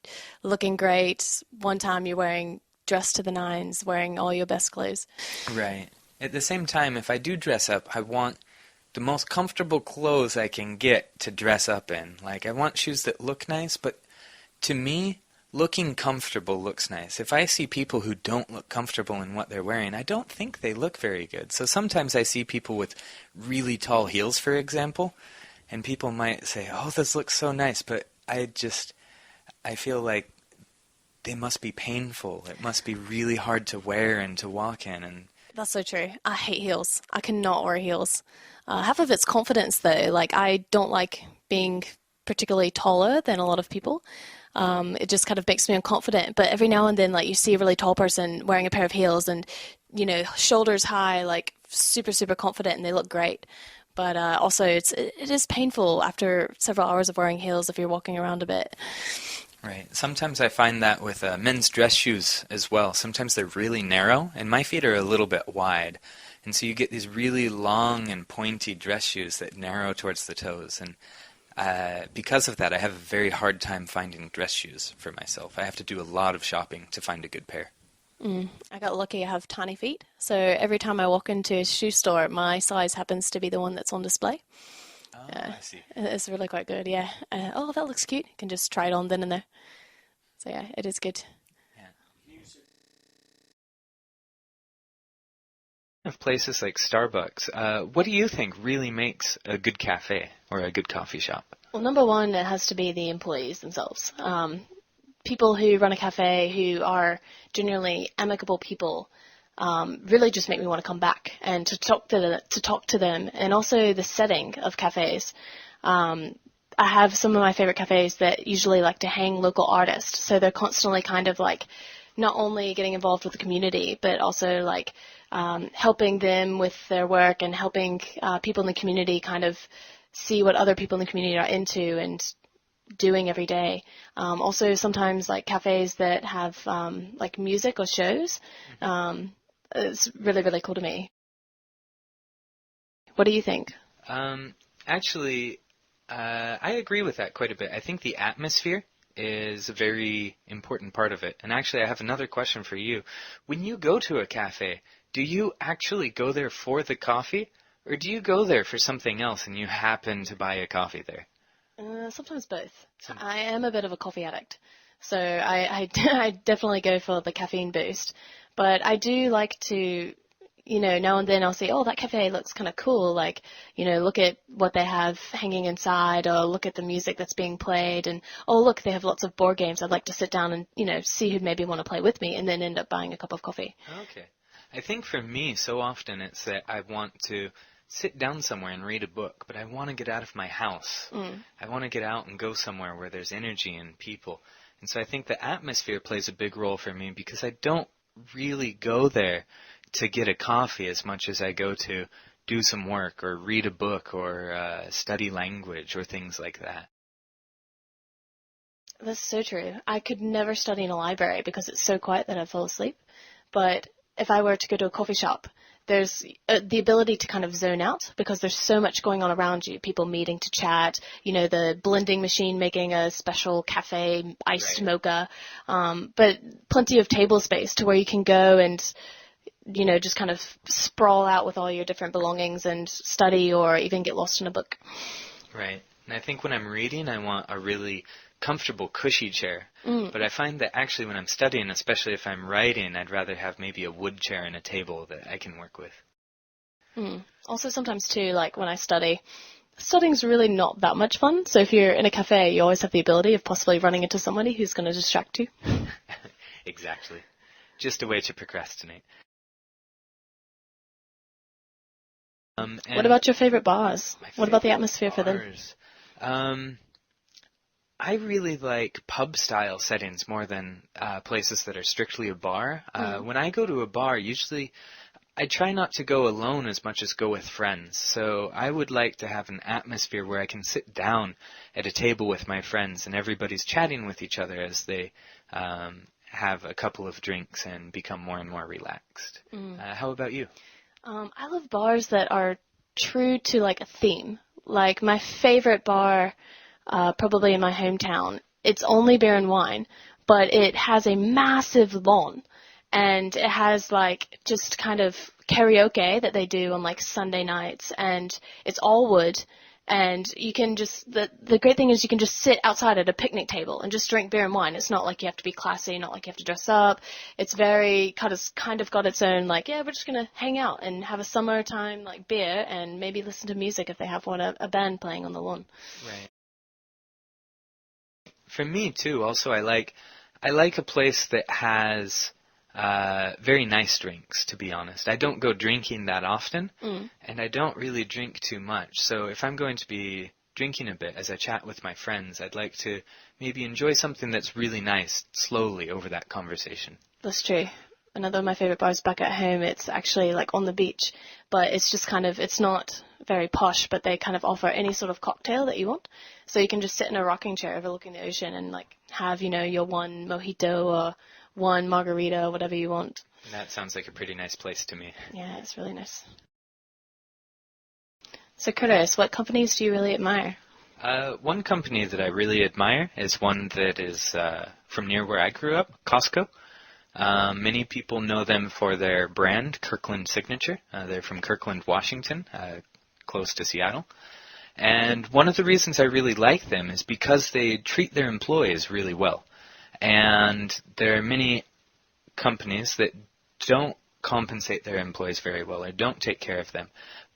looking great. One time you're dressed to the nines, wearing all your best clothes. Right. At the same time, if I do dress up, I want the most comfortable clothes I can get to dress up in. Like, I want shoes that look nice, but to me, looking comfortable looks nice. If I see people who don't look comfortable in what they're wearing, I don't think they look very good. So sometimes I see people with really tall heels, for example, and people might say, oh, this looks so nice, but I feel like they must be painful. It must be really hard to wear and to walk in. And That's so true. I hate heels. I cannot wear heels. Half of it's confidence, though. Like, I don't like being particularly taller than a lot of people. It just kind of makes me unconfident. But every now and then, like, you see a really tall person wearing a pair of heels and, you know, shoulders high, like super, super confident, and they look great. But also, it is painful after several hours of wearing heels if you're walking around a bit. right. Sometimes I find that with men's dress shoes as well. Sometimes they're really narrow, and my feet are a little bit wide. And so you get these really long and pointy dress shoes that narrow towards the toes. And because of that, I have a very hard time finding dress shoes for myself. I have to do a lot of shopping to find a good pair. I got lucky. I have tiny feet. So every time I walk into a shoe store, my size happens to be the one that's on display. Oh, I see. It's really quite good, yeah. Oh, that looks cute. You can just try it on then and there. So yeah, it is good. Of places like Starbucks, what do you think really makes a good cafe or a good coffee shop? Well, number one, it has to be the employees themselves. People who run a cafe who are generally amicable people really just make me want to come back and to talk to them. And also the setting of cafes. I have some of my favorite cafes that usually like to hang local artists, so they're constantly kind of like not only getting involved with the community, but also like helping them with their work and helping people in the community kind of see what other people in the community are into and doing every day. Also, sometimes like cafes that have like music or shows. It's really, really cool to me. What do you think? Actually, I agree with that quite a bit. I think the atmosphere is a very important part of it. And actually, I have another question for you. When you go to a cafe, do you actually go there for the coffee, or do you go there for something else and you happen to buy a coffee there? Sometimes both. I am a bit of a coffee addict, so I definitely go for the caffeine boost. But I do like to, you know, now and then I'll say, oh, that cafe looks kind of cool. Like, you know, look at what they have hanging inside, or look at the music that's being played, and oh, look, they have lots of board games. I'd like to sit down and, you know, see who maybe want to play with me, and then end up buying a cup of coffee. Okay. I think for me, so often it's that I want to sit down somewhere and read a book, but I want to get out of my house. I want to get out and go somewhere where there's energy and people. And so I think the atmosphere plays a big role for me, because I don't really go there to get a coffee as much as I go to do some work or read a book or study language or things like that. That's so true. I could never study in a library because it's so quiet that I fall asleep. But if I were to go to a coffee shop, there's the ability to kind of zone out because there's so much going on around you, people meeting to chat, you know, the blending machine making a special cafe iced mocha, but plenty of table space to where you can go and, you know, just kind of sprawl out with all your different belongings and study or even get lost in a book. Right. And I think when I'm reading, I want a really comfortable, cushy chair. But I find that actually when I'm studying, especially if I'm writing, I'd rather have maybe a wood chair and a table that I can work with. Also sometimes too, like when I study, studying's really not that much fun. So if you're in a cafe, you always have the ability of possibly running into somebody who's going to distract you. Exactly. Just a way to procrastinate. What about your favorite bars? What about the atmosphere for them? I really like pub-style settings more than places that are strictly a bar. When I go to a bar, usually I try not to go alone as much as go with friends. So I would like to have an atmosphere where I can sit down at a table with my friends and everybody's chatting with each other as they have a couple of drinks and become more and more relaxed. How about you? I love bars that are true to like a theme. Like my favorite bar, probably in my hometown, it's only beer and wine, but it has a massive lawn. and it has like just kind of karaoke that they do on like Sunday nights, and it's all wood. And you can just, the great thing is you can just sit outside at a picnic table and just drink beer and wine. It's not like you have to be classy, not like you have to dress up. It's very kind of got its own, like, yeah, we're just going to hang out and have a summertime like beer and maybe listen to music if they have a band playing on the lawn. Right. For me too, also I like a place that has very nice drinks, to be honest. I don't go drinking that often, and I don't really drink too much. So if I'm going to be drinking a bit as I chat with my friends, I'd like to maybe enjoy something that's really nice slowly over that conversation. That's true. Another of my favorite bars back at home, it's actually like on the beach, but it's just kind of, it's not very posh, but they kind of offer any sort of cocktail that you want. So you can just sit in a rocking chair overlooking the ocean and like have, your one mojito or one margarita, whatever you want. That sounds like a pretty nice place to me. Yeah, it's really nice. So Curtis, what companies do you really admire? One company that I really admire is one that is from near where I grew up, Costco. Many people know them for their brand, Kirkland Signature. They're from Kirkland, Washington, close to Seattle. And one of the reasons I really like them is because they treat their employees really well. And there are many companies that don't compensate their employees very well or don't take care of them.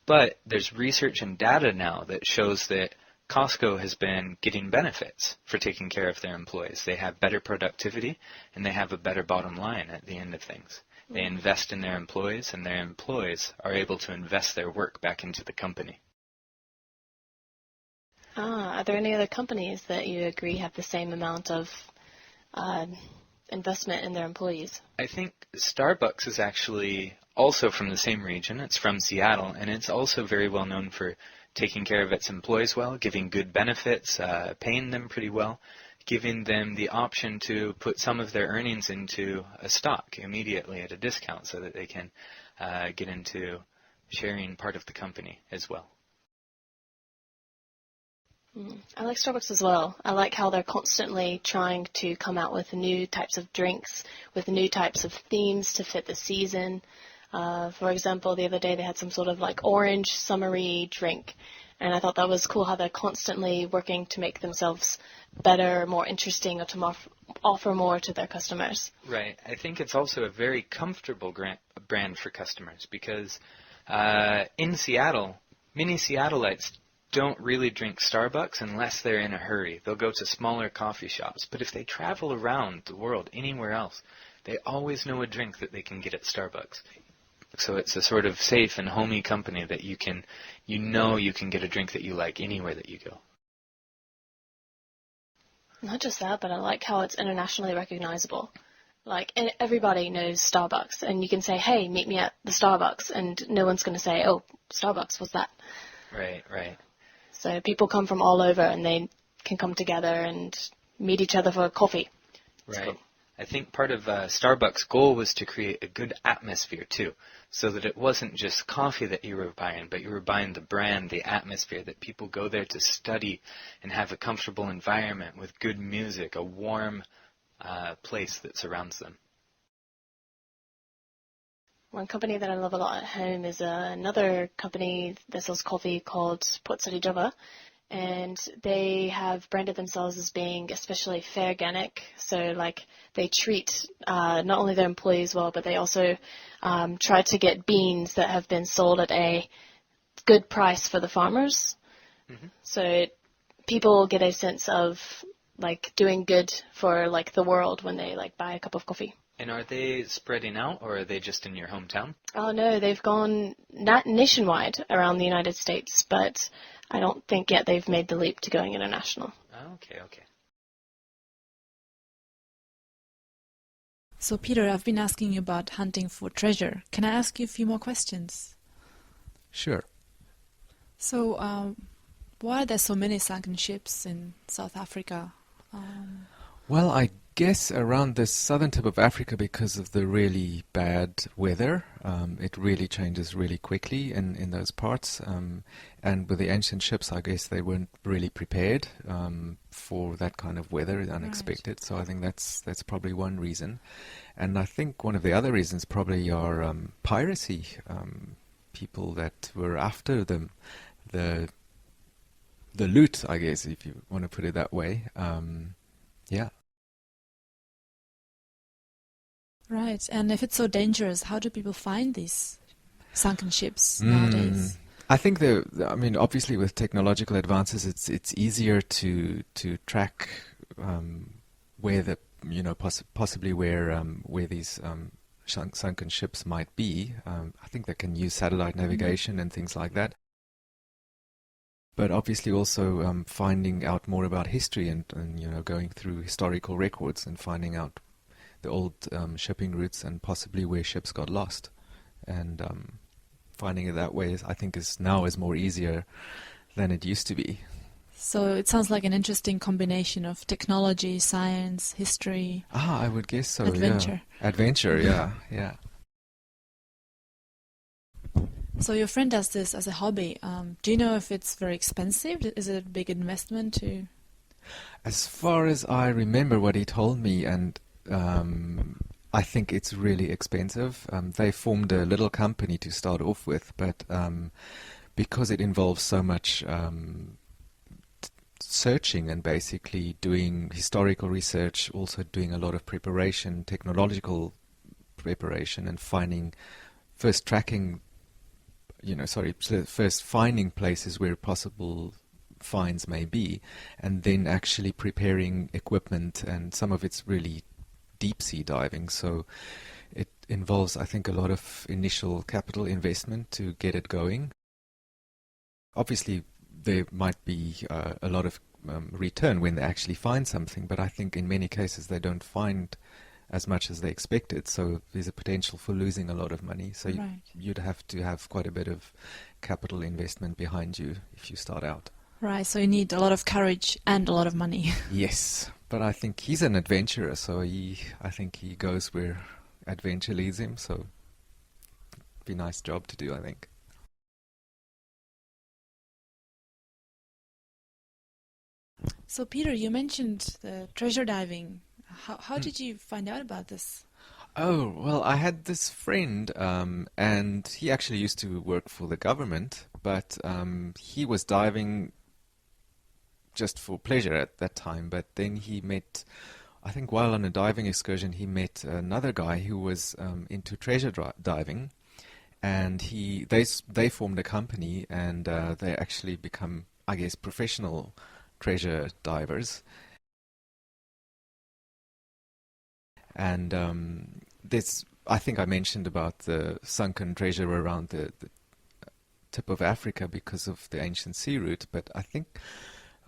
But there's research and data now that shows that Costco has been getting benefits for taking care of their employees. They have better productivity and they have a better bottom line at the end of things. They invest in their employees and their employees are able to invest their work back into the company. Are there any other companies that you agree have the same amount of investment in their employees? I think Starbucks is actually also from the same region. It's from Seattle, and it's also very well known for taking care of its employees well, giving good benefits, paying them pretty well, giving them the option to put some of their earnings into a stock immediately at a discount so that they can get into sharing part of the company as well. I like Starbucks as well. I like how they're constantly trying to come out with new types of drinks, with new types of themes to fit the season. For example, the other day they had some sort of like orange summery drink, and I thought that was cool how they're constantly working to make themselves better, more interesting, or to offer more to their customers. Right. I think it's also a very comfortable brand for customers because in Seattle, many Seattleites don't really drink Starbucks unless they're in a hurry. They'll go to smaller coffee shops. But if they travel around the world, anywhere else, they always know a drink that they can get at Starbucks. So it's a sort of safe and homey company that you can get a drink that you like anywhere that you go. Not just that, but I like how it's internationally recognizable. Like, everybody knows Starbucks, and you can say, hey, meet me at the Starbucks, and no one's going to say, oh, Starbucks, what's that? Right, right. So people come from all over, and they can come together and meet each other for coffee. Right. Cool. I think part of Starbucks' goal was to create a good atmosphere, too, so that it wasn't just coffee that you were buying, but you were buying the brand, the atmosphere, that people go there to study and have a comfortable environment with good music, a warm place that surrounds them. One company that I love a lot at home is another company that sells coffee called Port City Java. And they have branded themselves as being especially fair-organic. So, like, they treat not only their employees well, but they also try to get beans that have been sold at a good price for the farmers. Mm-hmm. So people get a sense of, like, doing good for, like, the world when they, like, buy a cup of coffee. And are they spreading out, or are they just in your hometown? Oh, no, they've gone not nationwide around the United States, but I don't think yet they've made the leap to going international. Okay. So, Peter, I've been asking you about hunting for treasure. Can I ask you a few more questions? Sure. So, why are there so many sunken ships in South Africa? Well, I guess around the southern tip of Africa, because of the really bad weather, it really changes really quickly in those parts. And with the ancient ships, I guess they weren't really prepared for that kind of weather, unexpected. So I think that's probably one reason. And I think one of the other reasons probably are piracy. People that were after them, the loot, I guess, if you want to put it that way. Yeah. Right. And if it's so dangerous, how do people find these sunken ships nowadays? I think I mean, obviously with technological advances, it's easier to track where the possibly where these sunken ships might be. I think they can use satellite navigation and things like that. But obviously also finding out more about history and going through historical records and finding out the old shipping routes and possibly where ships got lost, and finding it that way I think is more easier than it used to be. So it sounds like an interesting combination of technology, science, history. I would guess so. Adventure. Yeah. Adventure, yeah, yeah. So your friend does this as a hobby. Do you know if it's very expensive? Is it a big investment to? As far as I remember what he told me, and I think it's really expensive. They formed a little company to start off with, but because it involves so much searching and basically doing historical research, also doing a lot of preparation, technological preparation, and first finding places where possible finds may be, and then actually preparing equipment, and some of it's really deep sea diving, so it involves, I think, a lot of initial capital investment to get it going. Obviously there might be a lot of return when they actually find something, but I think in many cases they don't find as much as they expected, so there's a potential for losing a lot of money. So you'd have to have quite a bit of capital investment behind you if you start out. Right, so you need a lot of courage and a lot of money. Yes, but I think he's an adventurer, so I think he goes where adventure leads him, so it'd be a nice job to do, I think. So Peter, you mentioned the treasure diving. How did you find out about this? Oh, well, I had this friend, and he actually used to work for the government, but he was diving just for pleasure at that time. But then he met, I think while on a diving excursion, he met another guy who was into treasure diving, and they formed a company, and they actually become, I guess, professional treasure divers. And I think I mentioned about the sunken treasure around the tip of Africa because of the ancient sea route, but I think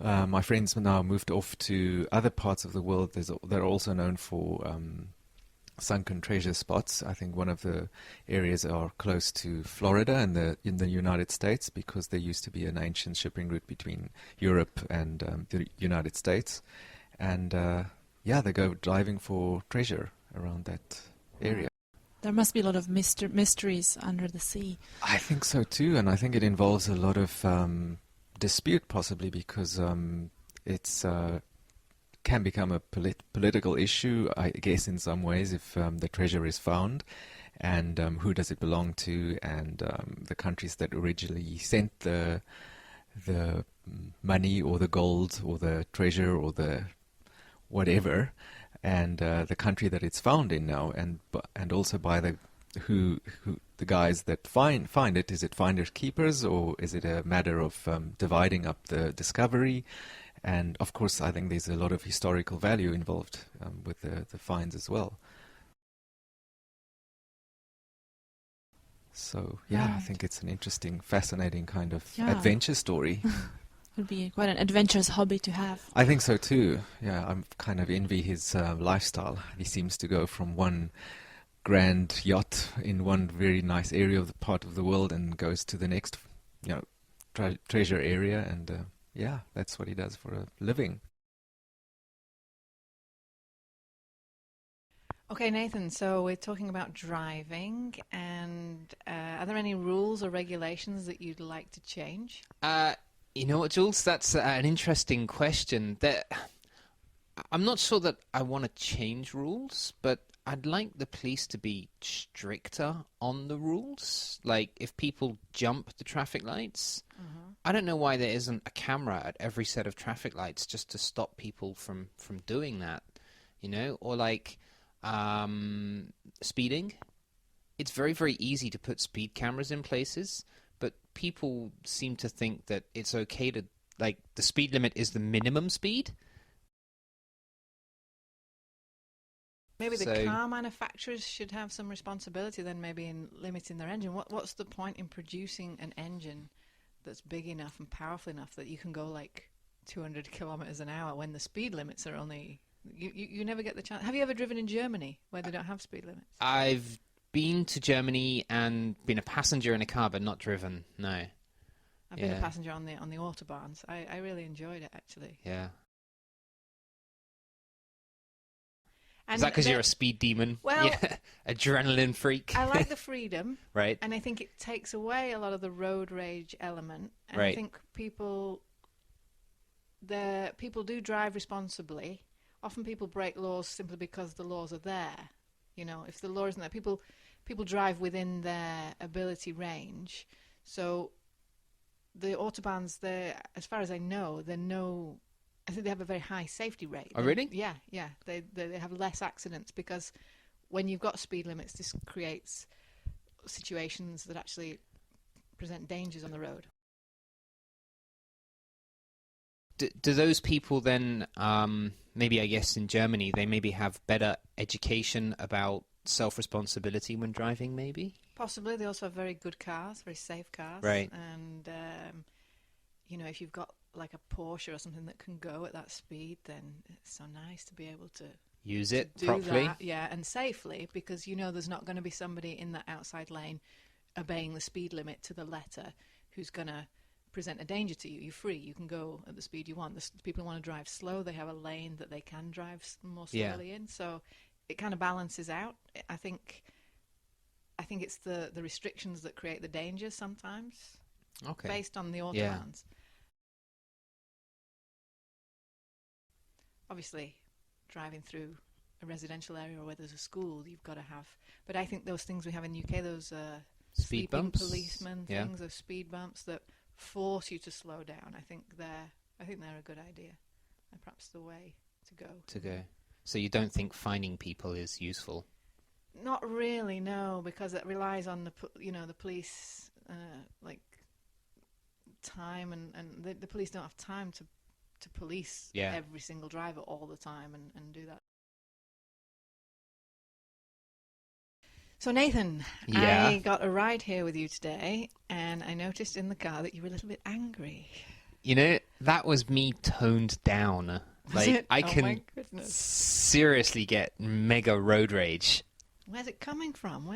my friends now moved off to other parts of the world. They're also known for sunken treasure spots. I think one of the areas are close to Florida and in the United States, because there used to be an ancient shipping route between Europe and the United States. And they go diving for treasure around that area. There must be a lot of mysteries under the sea. I think so too, and I think it involves a lot of dispute, possibly because it's can become a political issue, I guess, in some ways, if the treasure is found, and who does it belong to, and the countries that originally sent the money or the gold or the treasure or the whatever, and the country that it's found in now, and also by the guys that find it. Is it finders keepers, or is it a matter of dividing up the discovery? And of course, I think there's a lot of historical value involved with the finds as well. So yeah, I think it's an interesting, fascinating kind of adventure story. Would be quite an adventurous hobby to have. I think so too. Yeah, I'm kind of envy his lifestyle. He seems to go from one grand yacht in one very nice area of the part of the world and goes to the next, treasure area, and that's what he does for a living. Okay, Nathan, so we're talking about driving, and are there any rules or regulations that you'd like to change? You know what, Jules? That's an interesting question. I'm not sure that I want to change rules, but I'd like the police to be stricter on the rules. Like, if people jump the traffic lights, I don't know why there isn't a camera at every set of traffic lights just to stop people from doing that, you know? Or like speeding. It's very, very easy to put speed cameras in places, but people seem to think that it's okay to, like, the speed limit is the minimum speed. Maybe the car manufacturers should have some responsibility then, maybe in limiting their engine. What's the point in producing an engine that's big enough and powerful enough that you can go like 200 kilometers an hour when the speed limits are only... You never get the chance. Have you ever driven in Germany where they don't have speed limits? I've been to Germany and been a passenger in a car, but not driven. No. I've been a passenger on the autobahns. I really enjoyed it, actually. Yeah. And is that because you're a speed demon? Well, yeah. Adrenaline freak. I like the freedom, right? And I think it takes away a lot of the road rage element. And right. I think people do drive responsibly. Often people break laws simply because the laws are there. You know, if the law isn't there, people drive within their ability range. So the autobahns, as far as I know, I think they have a very high safety rate. Oh, really? Yeah. They have less accidents because when you've got speed limits, this creates situations that actually present dangers on the road. Do those people then, maybe I guess in Germany, they maybe have better education about self-responsibility when driving, maybe? Possibly. They also have very good cars, very safe cars. Right. And, if you've got like a Porsche or something that can go at that speed, then it's so nice to be able to use it do properly. That, yeah, and safely, because there's not going to be somebody in that outside lane obeying the speed limit to the letter who's going to present a danger to you. You're free. You can go at the speed you want. The people who want to drive slow, they have a lane that they can drive more slowly in. So it kind of balances out. I think it's the restrictions that create the danger sometimes. Okay. Based on the autobahns. Yeah. Obviously, driving through a residential area or where there's a school, you've got to have. But I think those things we have in the UK, those speed bumps, policemen things, those speed bumps that force you to slow down. I think they're a good idea. They're perhaps the way to go. So you don't think fining people is useful? Not really, no, because it relies on the police, like time, and the police don't have time to police every single driver all the time and do that. So Nathan, I got a ride here with you today, and I noticed in the car that you were a little bit angry. You know, that was me toned down. Like, I can seriously get mega road rage. Where's it coming from?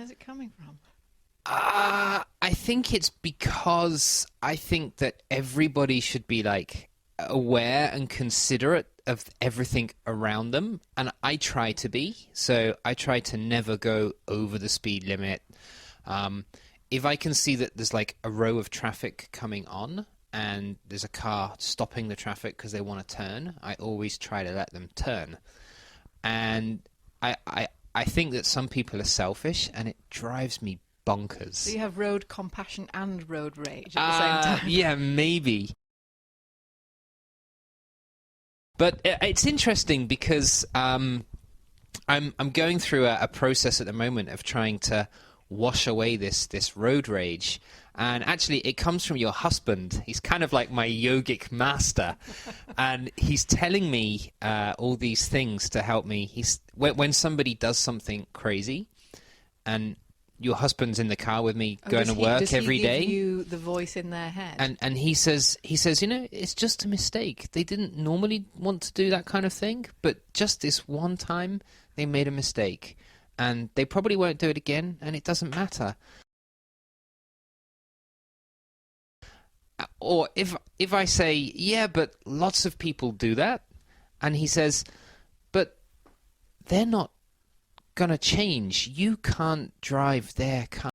I think it's because I think that everybody should be like aware and considerate of everything around them, and I try to be. So I try to never go over the speed limit. If I can see that there's like a row of traffic coming on and there's a car stopping the traffic because they want to turn, I always try to let them turn. And I think that some people are selfish, and it drives me bonkers. So you have road compassion and road rage at the same time? Yeah, maybe. But it's interesting because I'm going through a process at the moment of trying to wash away this road rage. And actually, it comes from your husband. He's kind of like my yogic master. And he's telling me all these things to help me. When somebody does something crazy, and your husband's in the car with me going to work every day. Does he give you the voice in their head? And he says, it's just a mistake. They didn't normally want to do that kind of thing, but just this one time they made a mistake. And they probably won't do it again, and it doesn't matter. Or if I say, yeah, but lots of people do that, and he says, but they're not going to change. You can't drive their car.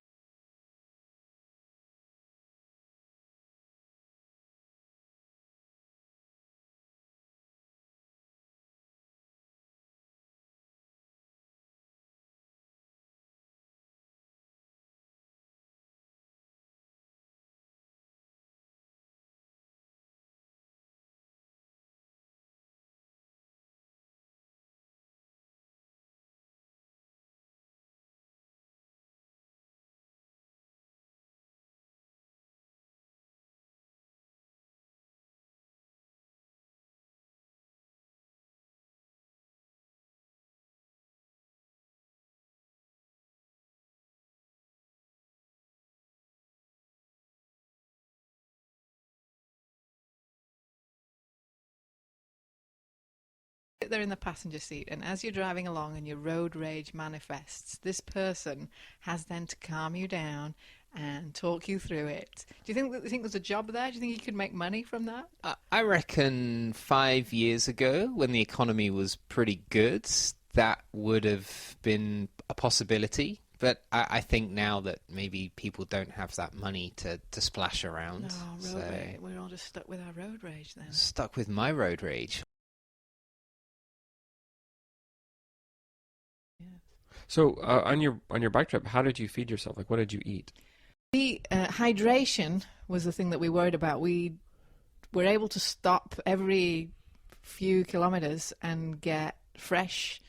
They're in the passenger seat, and as you're driving along and your road rage manifests, this person has then to calm you down and talk you through it. Do you think there's a job there? Do you think you could make money from that? I reckon 5 years ago, when the economy was pretty good, that would have been a possibility. But I think now that maybe people don't have that money to splash around. No, road rage. We're all just stuck with our road rage then. Stuck with my road rage. So on your bike trip, how did you feed yourself? Like, what did you eat? Hydration was the thing that we worried about. We were able to stop every few kilometers and get fresh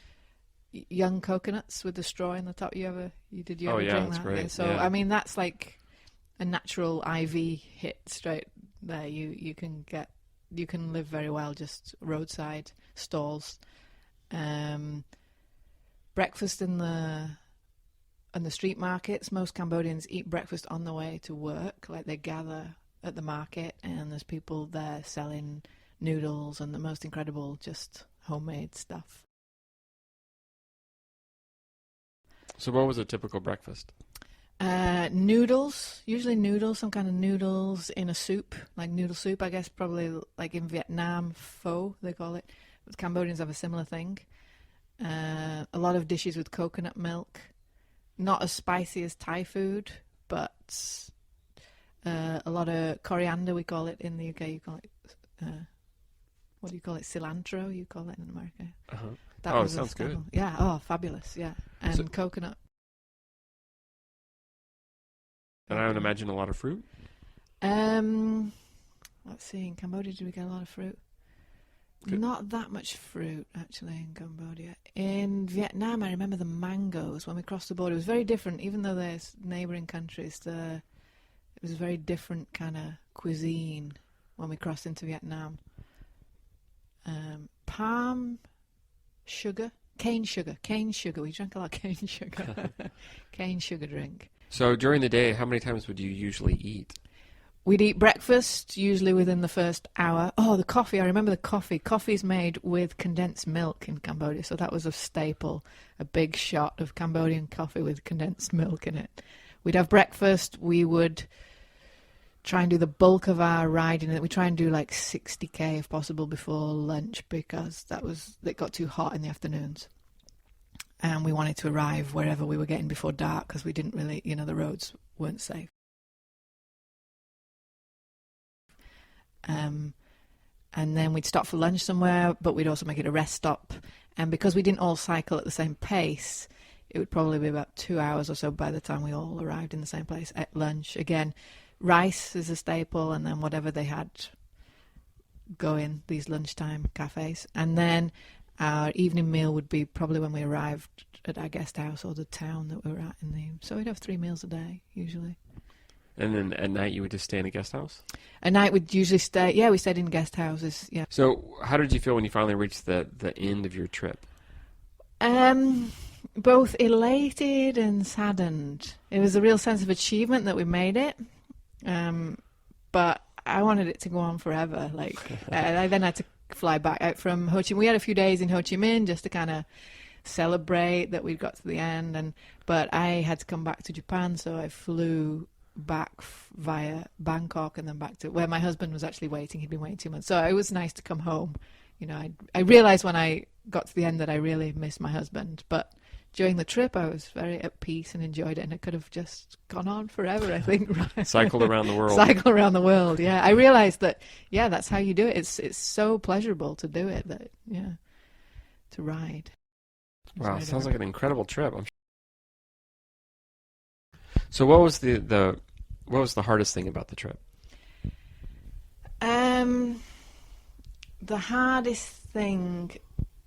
young coconuts with the straw in the top. Did you ever drink that's that? great. Yeah. So yeah. I mean, that's like a natural IV hit straight there. You can live very well just roadside stalls. Breakfast in the street markets. Most Cambodians eat breakfast on the way to work. Like, they gather at the market, and there's people there selling noodles and the most incredible just homemade stuff. So what was a typical breakfast? Noodles, usually noodles, some kind of noodles in a soup, like noodle soup, I guess, probably like in Vietnam, pho, they call it. But Cambodians have a similar thing. A lot of dishes with coconut milk, not as spicy as Thai food, but a lot of coriander, we call it in the UK. You call it, what do you call it? Cilantro, you call it in America. Uh-huh. It sounds good. Yeah, oh, fabulous, yeah. And coconut. And I would imagine a lot of fruit? Let's see, in Cambodia, did we get a lot of fruit? Good. Not that much fruit, actually, in Cambodia. In Vietnam, I remember the mangoes when we crossed the border. It was very different, even though there's neighbouring countries. It was a very different kind of cuisine when we crossed into Vietnam. Palm sugar, cane sugar. We drank a lot of cane sugar. Cane sugar drink. So during the day, how many times would you usually eat? We'd eat breakfast, usually within the first hour. Oh, the coffee. I remember the coffee. Coffee's made with condensed milk in Cambodia, so that was a staple, a big shot of Cambodian coffee with condensed milk in it. We'd have breakfast. We would try and do the bulk of our riding. We try and do like 60k if possible before lunch, because it got too hot in the afternoons. And we wanted to arrive wherever we were getting before dark, because we didn't really, the roads weren't safe. And then we'd stop for lunch somewhere, but we'd also make it a rest stop. And because we didn't all cycle at the same pace, it would probably be about 2 hours or so by the time we all arrived in the same place at lunch. Again, rice is a staple, and then whatever they had going, these lunchtime cafes. And then our evening meal would be probably when we arrived at our guest house or the town that we were at. So we'd have 3 meals a day, usually. And then at night you would just stay in a guest house? At night we'd usually stay, we stayed in guest houses, yeah. So how did you feel when you finally reached the end of your trip? Both elated and saddened. It was a real sense of achievement that we made it, but I wanted it to go on forever. I then had to fly back out from Ho Chi Minh. We had a few days in Ho Chi Minh just to kind of celebrate that we'd got to the end, but I had to come back to Japan, so I flew back via Bangkok and then back to where my husband was actually waiting. He'd been waiting 2 months, so it was nice to come home. I realized when I got to the end that I really missed my husband, but during the trip I was very at peace and enjoyed it, and it could have just gone on forever, I think. Cycled around the world. Cycle around the world, yeah. I realized that, yeah, that's how you do it. It's so pleasurable to do it, that, yeah, to ride. Wow, sounds like an incredible trip. So what was the hardest thing about the trip? The hardest thing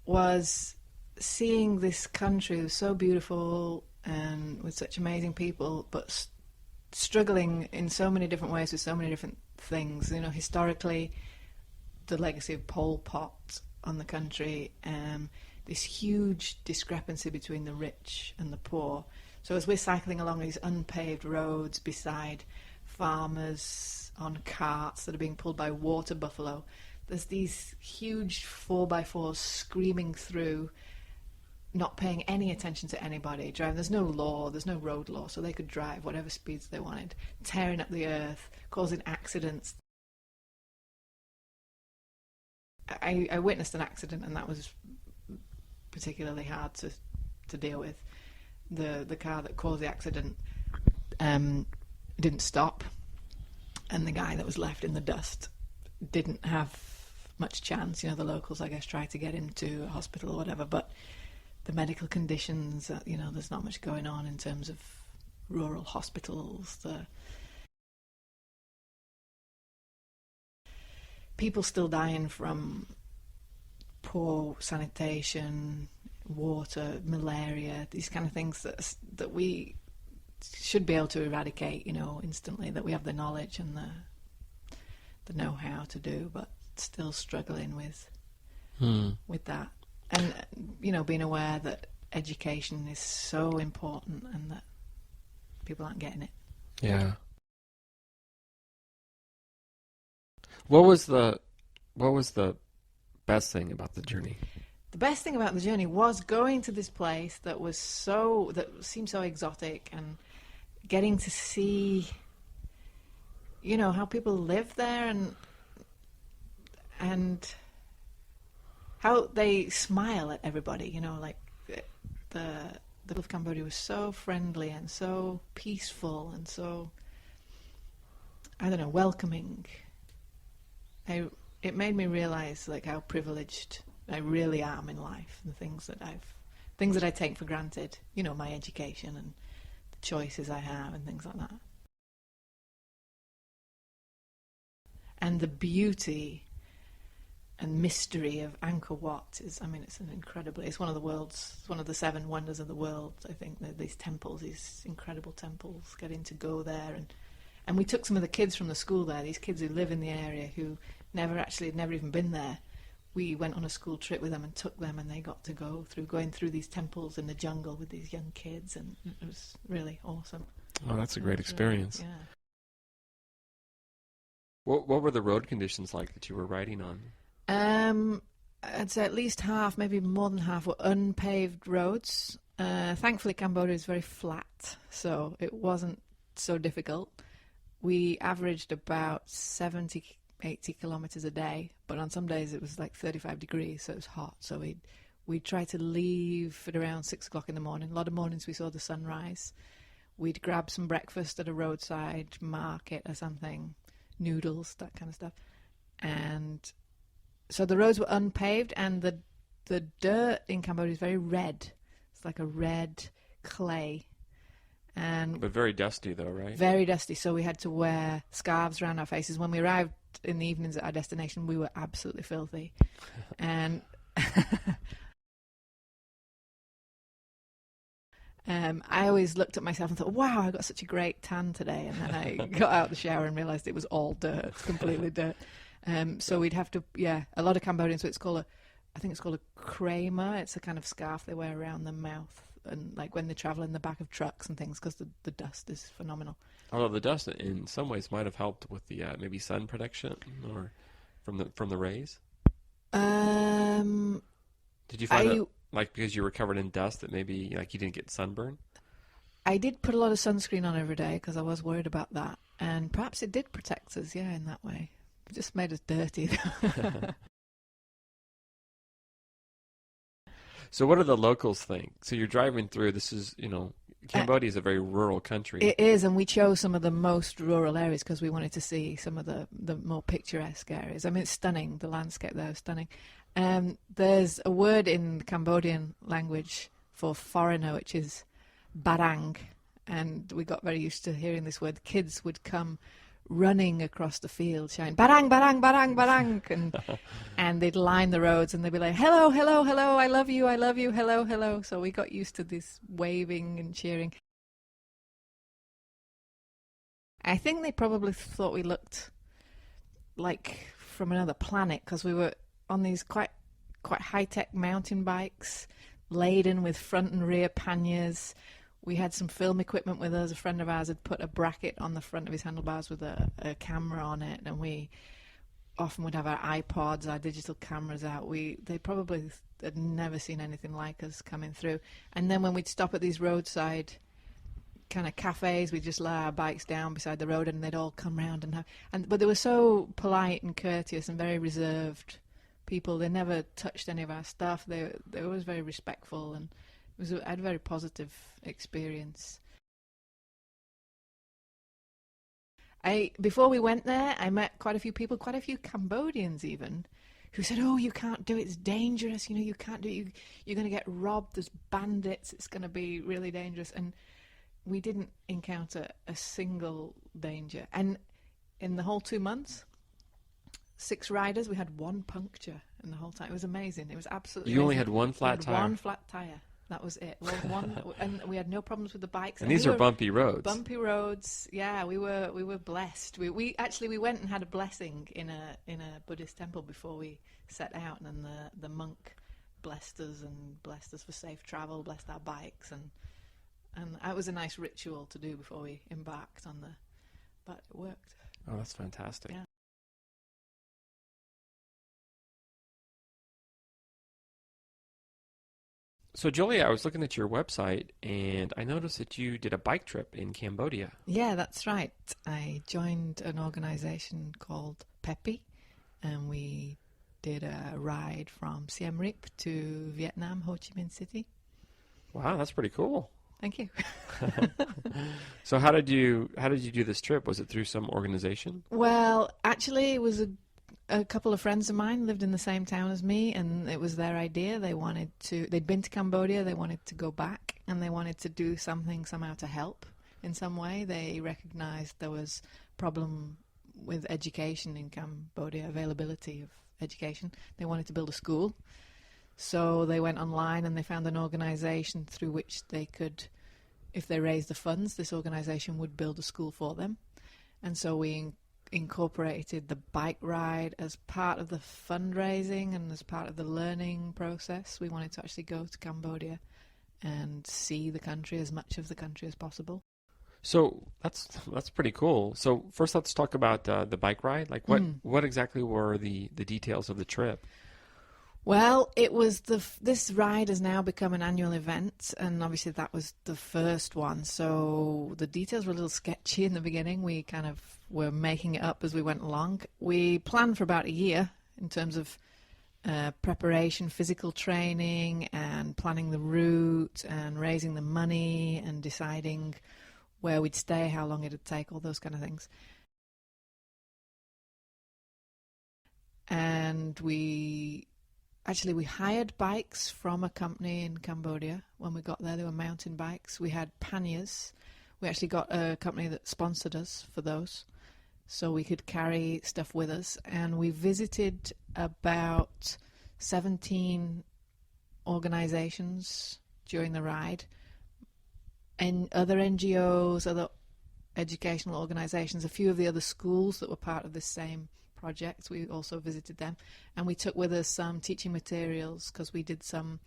was seeing this country. It was so beautiful and with such amazing people, but struggling in so many different ways with so many different things. You know, historically, the legacy of Pol Pot on the country, this huge discrepancy between the rich and the poor. So as we're cycling along these unpaved roads beside farmers on carts that are being pulled by water buffalo, there's these huge 4x4s screaming through, not paying any attention to anybody, driving. There's no law, there's no road law, so they could drive whatever speeds they wanted, tearing up the earth, causing accidents. I witnessed an accident, and that was particularly hard to deal with. The car that caused the accident didn't stop, and the guy that was left in the dust didn't have much chance. You know, the locals, I guess, tried to get him to a hospital or whatever, but the medical conditions, you know, there's not much going on in terms of rural hospitals. The people still dying from poor sanitation, water, malaria, these kind of things that we should be able to eradicate, you know, instantly, that we have the knowledge and the know-how to do, but still struggling with that. And, you know, being aware that education is so important and that people aren't getting it. Yeah. What was the best thing about the journey? The best thing about the journey was going to this place that seemed so exotic, and getting to see, you know, how people live there, and how they smile at everybody. You know, like the people of Cambodia was so friendly and so peaceful and so, I don't know, welcoming. It made me realize, like, how privileged I really am in life, and things that I take for granted. You know, my education and the choices I have and things like that. And the beauty and mystery of Angkor Wat is, I mean, it's one of the 7 wonders of the world. I think these temples, these incredible temples, getting to go there, and we took some of the kids from the school there, these kids who live in the area who had never even been there. We went on a school trip with them and took them, and they got to going through these temples in the jungle with these young kids, and it was really awesome. Oh, that's a great experience. Really, yeah. What were the road conditions like that you were riding on? I'd say at least half, maybe more than half, were unpaved roads. Thankfully, Cambodia is very flat, so it wasn't so difficult. We averaged about 70, 80 kilometers a day, but on some days it was like 35 degrees, so it was hot. So we'd try to leave at around 6 o'clock in the morning. A lot of mornings we saw the sunrise. We'd grab some breakfast at a roadside market or something, noodles, that kind of stuff. And so the roads were unpaved, and the dirt in Cambodia is very red. It's like a red clay. But very dusty, though, right? Very dusty, so we had to wear scarves around our faces. When we arrived in the evenings at our destination, we were absolutely filthy. And I always looked at myself and thought, wow, I got such a great tan today. And then I got out of the shower and realised it was all dirt, completely dirt. So we'd have to, a lot of Cambodians, I think it's called a kramer. It's a kind of scarf they wear around their mouth, and like when they travel in the back of trucks and things, because the dust is phenomenal. Although the dust in some ways might have helped with the maybe sun protection or from the rays. Did you find that, because you were covered in dust, that maybe you didn't get sunburn? I did put a lot of sunscreen on every day because I was worried about that, and perhaps it did protect us, in that way. It just made us dirty. So what do the locals think? So you're driving through, this is, Cambodia is a very rural country. It is, and we chose some of the most rural areas because we wanted to see some of the more picturesque areas. I mean, it's stunning. The landscape there is stunning. There's a word in Cambodian language for foreigner, which is barang, and we got very used to hearing this word. Kids would come running across the field shouting barang, barang, barang, barang, and they'd line the roads and they'd be like, hello, hello, hello, I love you, hello, hello. So we got used to this waving and cheering. I think they probably thought we looked like from another planet because we were on these quite high-tech mountain bikes laden with front and rear panniers. We had some film equipment with us. A friend of ours had put a bracket on the front of his handlebars with a camera on it, and we often would have our iPods, our digital cameras out. They probably had never seen anything like us coming through. And then when we'd stop at these roadside kind of cafes, we'd just lay our bikes down beside the road, and they'd all come round but they were so polite and courteous and very reserved people. They never touched any of our stuff. They were always very respectful, and I had a very positive experience. Before we went there, I met quite a few people, quite a few Cambodians even, who said, "Oh, you can't do it. It's dangerous. You can't do it. You're going to get robbed. There's bandits. It's going to be really dangerous." And we didn't encounter a single danger. And in the whole 2 months, 6 riders, we had 1 puncture in the whole time. It was amazing. It was absolutely You only amazing. had one flat tire? One flat tire. That was it. And we had no problems with the bikes. And these are bumpy roads. Bumpy roads. Yeah, we were blessed. We went and had a blessing in a Buddhist temple before we set out, and then the monk blessed us for safe travel, blessed our bikes, and it was a nice ritual to do before we embarked on but it worked. Oh, that's fantastic. Yeah. So, Julia, I was looking at your website, and I noticed that you did a bike trip in Cambodia. Yeah, that's right. I joined an organization called Pepi, and we did a ride from Siem Reap to Vietnam, Ho Chi Minh City. Wow, that's pretty cool. Thank you. So how did you do this trip? Was it through some organization? Well, actually, it was a couple of friends of mine lived in the same town as me, and it was their idea. They'd been to Cambodia, they wanted to go back, and they wanted to do something somehow to help in some way. They recognized there was a problem with education in Cambodia, availability of education. They wanted to build a school. So they went online and they found an organization through which they could, if they raised the funds, this organization would build a school for them. And so we incorporated the bike ride as part of the fundraising and as part of the learning process. We wanted to actually go to Cambodia and see the country, as much of the country as possible. So that's pretty cool. So first, let's talk about the bike ride. Like, what exactly were the details of the trip? Well, it was this ride has now become an annual event, and obviously that was the first one. So the details were a little sketchy in the beginning. We kind of were making it up as we went along. We planned for about a year in terms of preparation, physical training, and planning the route, and raising the money, and deciding where we'd stay, how long it'd take, all those kind of things. And we hired bikes from a company in Cambodia. When we got there, they were mountain bikes. We had panniers. We actually got a company that sponsored us for those, so we could carry stuff with us. And we visited about 17 organizations during the ride, and other NGOs, other educational organizations, a few of the other schools that were part of this same project. We also visited them, and we took with us some teaching materials because we did some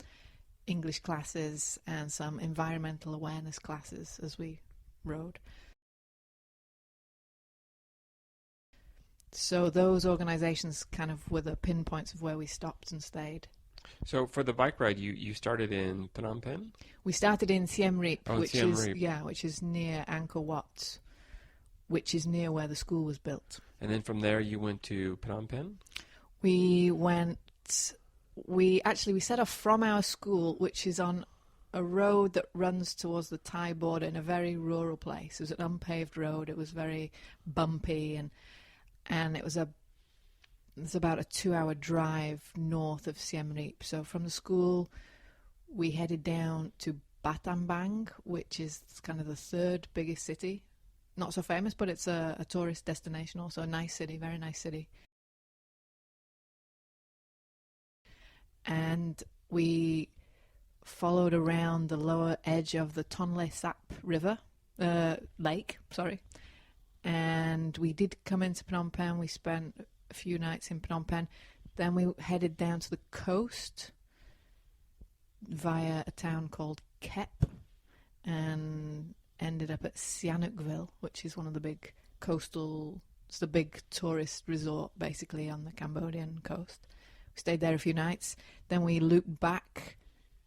English classes and some environmental awareness classes as we rode. So those organizations kind of were the pinpoints of where we stopped and stayed. So for the bike ride, you started in Phnom Penh? We started in Siem Reap, which is near Angkor Wat, which is near where the school was built. And then from there you went to Phnom Penh? We went we set off from our school, which is on a road that runs towards the Thai border in a very rural place. It was an unpaved road. It was very bumpy, and it was about a 2-hour drive north of Siem Reap. So from the school, we headed down to Battambang, which is kind of the third biggest city. Not so famous, but it's a tourist destination also. A nice city, very nice city. And we followed around the lower edge of the Tonle Sap River, lake, sorry. And we did come into Phnom Penh. We spent a few nights in Phnom Penh. Then we headed down to the coast via a town called Kep and ended up at Sihanoukville, which is one of the big it's the big tourist resort basically on the Cambodian coast. We stayed there a few nights. Then we looped back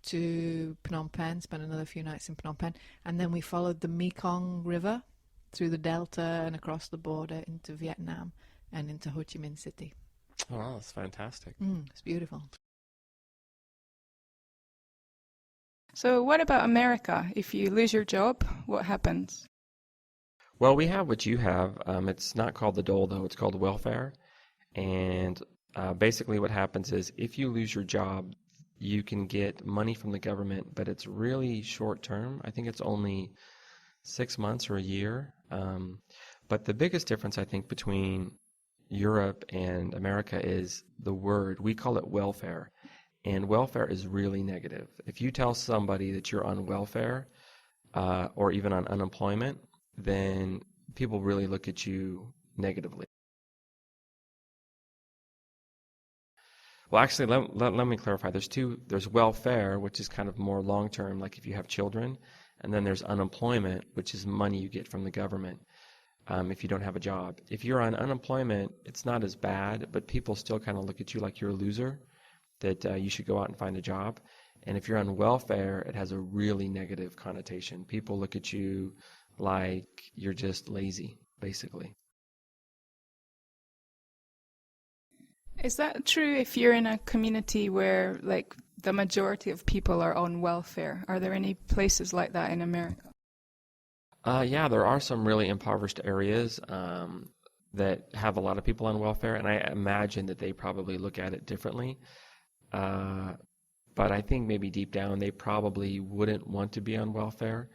to Phnom Penh, spent another few nights in Phnom Penh, and then we followed the Mekong River through the delta and across the border into Vietnam and into Ho Chi Minh City. Oh, wow, that's fantastic. It's beautiful. So what about America? If you lose your job, what happens? Well, we have what you have. It's not called the dole, though. It's called welfare. And basically what happens is if you lose your job, you can get money from the government, but it's really short term. I think it's only 6 months or a year. But the biggest difference, I think, between Europe and America is the word. We call it welfare. And welfare is really negative. If you tell somebody that you're on welfare or even on unemployment, then people really look at you negatively. Well, actually, let me clarify. There's welfare, which is kind of more long-term, like if you have children, and then there's unemployment, which is money you get from the government if you don't have a job. If you're on unemployment, it's not as bad, but people still kind of look at you like you're a loser, that you should go out and find a job. And if you're on welfare, it has a really negative connotation. People look at you like you're just lazy, basically. Is that true if you're in a community where, like, the majority of people are on welfare? Are there any places like that in America? Yeah, there are some really impoverished areas that have a lot of people on welfare, and I imagine that they probably look at it differently. But I think maybe deep down they probably wouldn't want to be on welfare.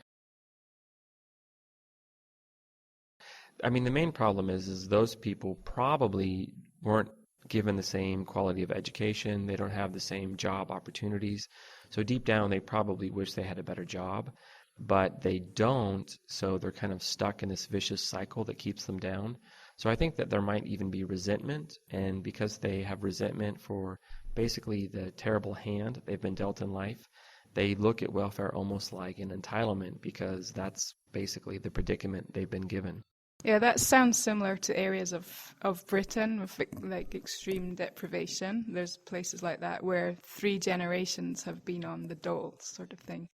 I mean, the main problem is those people probably weren't given the same quality of education. They don't have the same job opportunities. So deep down, they probably wish they had a better job, but they don't. So they're kind of stuck in this vicious cycle that keeps them down. So I think that there might even be resentment. And because they have resentment for basically the terrible hand they've been dealt in life, they look at welfare almost like an entitlement because that's basically the predicament they've been given. Yeah, that sounds similar to areas of Britain with like extreme deprivation. There's places like that where 3 generations have been on the dole sort of thing.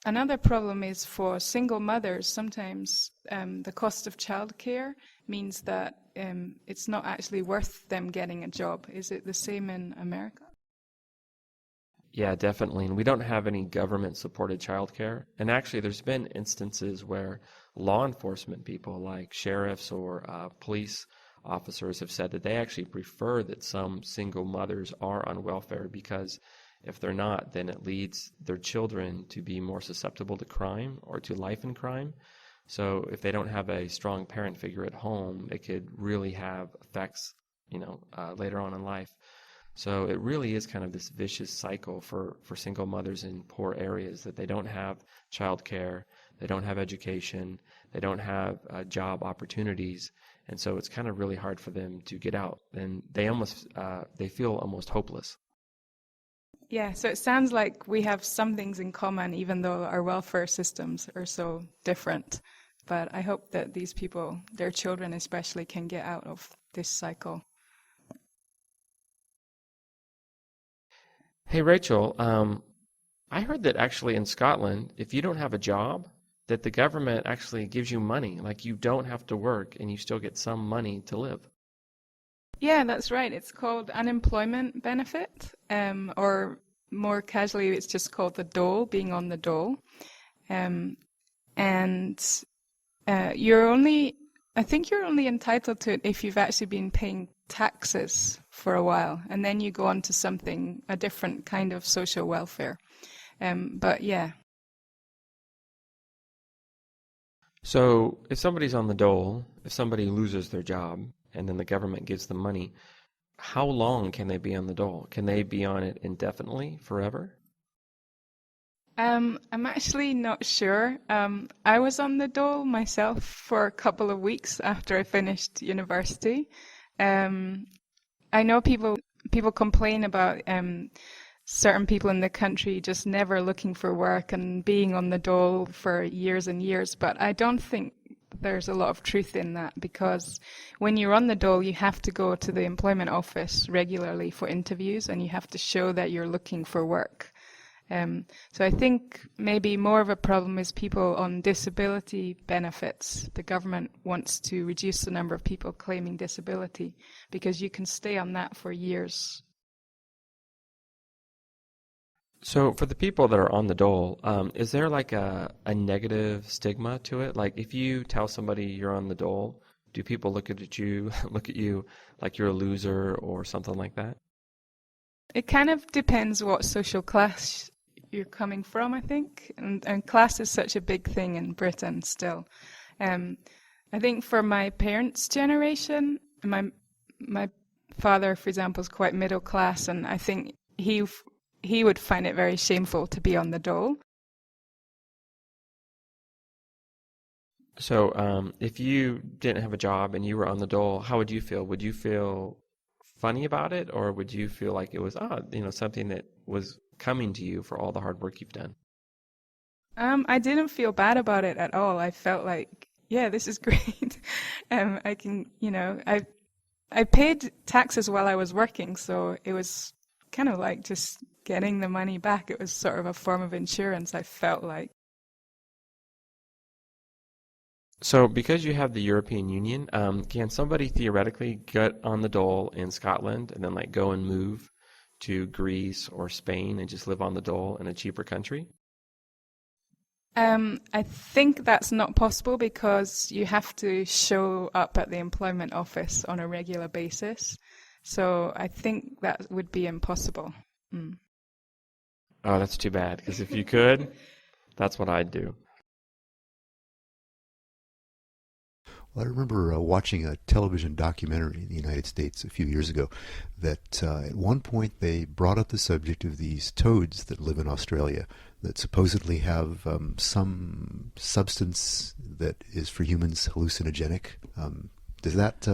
Another problem is for single mothers. Sometimes the cost of childcare means that it's not actually worth them getting a job. Is it the same in America? Yeah, definitely. And we don't have any government-supported childcare. And actually, there's been instances where law enforcement people like sheriffs or police officers have said that they actually prefer that some single mothers are on welfare because if they're not, then it leads their children to be more susceptible to crime or to life in crime. So if they don't have a strong parent figure at home, it could really have effects, later on in life. So it really is kind of this vicious cycle for single mothers in poor areas that they don't have childcare, they don't have education, they don't have job opportunities, and so it's kind of really hard for them to get out, and they feel almost hopeless. Yeah, so it sounds like we have some things in common, even though our welfare systems are so different. But I hope that these people, their children especially, can get out of this cycle. Hey, Rachel, I heard that actually in Scotland, if you don't have a job, that the government actually gives you money. Like you don't have to work and you still get some money to live. Yeah, that's right. It's called unemployment benefit, or more casually, it's just called the dole, being on the dole. And I think you're only entitled to it if you've actually been paying taxes for a while, and then you go on to a different kind of social welfare. But yeah. So if somebody's on the dole, if somebody loses their job and then the government gives them money, how long can they be on the dole? Can they be on it indefinitely, forever? I'm actually not sure. I was on the dole myself for a couple of weeks after I finished university. I know people complain about certain people in the country just never looking for work and being on the dole for years and years, but I don't think there's a lot of truth in that, because when you're on the dole, you have to go to the employment office regularly for interviews, and you have to show that you're looking for work. So I think maybe more of a problem is people on disability benefits. The government wants to reduce the number of people claiming disability because you can stay on that for years. So for the people that are on the dole, is there like a negative stigma to it? Like if you tell somebody you're on the dole, do people look at you like you're a loser or something like that? It kind of depends what social class you're coming from, I think. And class is such a big thing in Britain still. I think for my parents' generation, my father, for example, is quite middle class, and I think he would find it very shameful to be on the dole. So if you didn't have a job and you were on the dole, how would you feel? Would you feel funny about it, or would you feel like it was something that was coming to you for all the hard work you've done? I didn't feel bad about it at all. I felt like, yeah, this is great. I can, I paid taxes while I was working, so it was kind of like just getting the money back. It was sort of a form of insurance, I felt like. So because you have the European Union, can somebody theoretically get on the dole in Scotland and then go and move to Greece or Spain and just live on the dole in a cheaper country? I think that's not possible because you have to show up at the employment office on a regular basis. So I think that would be impossible. Mm. Oh, that's too bad, because if you could, that's what I'd do. Well, I remember watching a television documentary in the United States a few years ago that at one point they brought up the subject of these toads that live in Australia that supposedly have some substance that is for humans hallucinogenic. Does that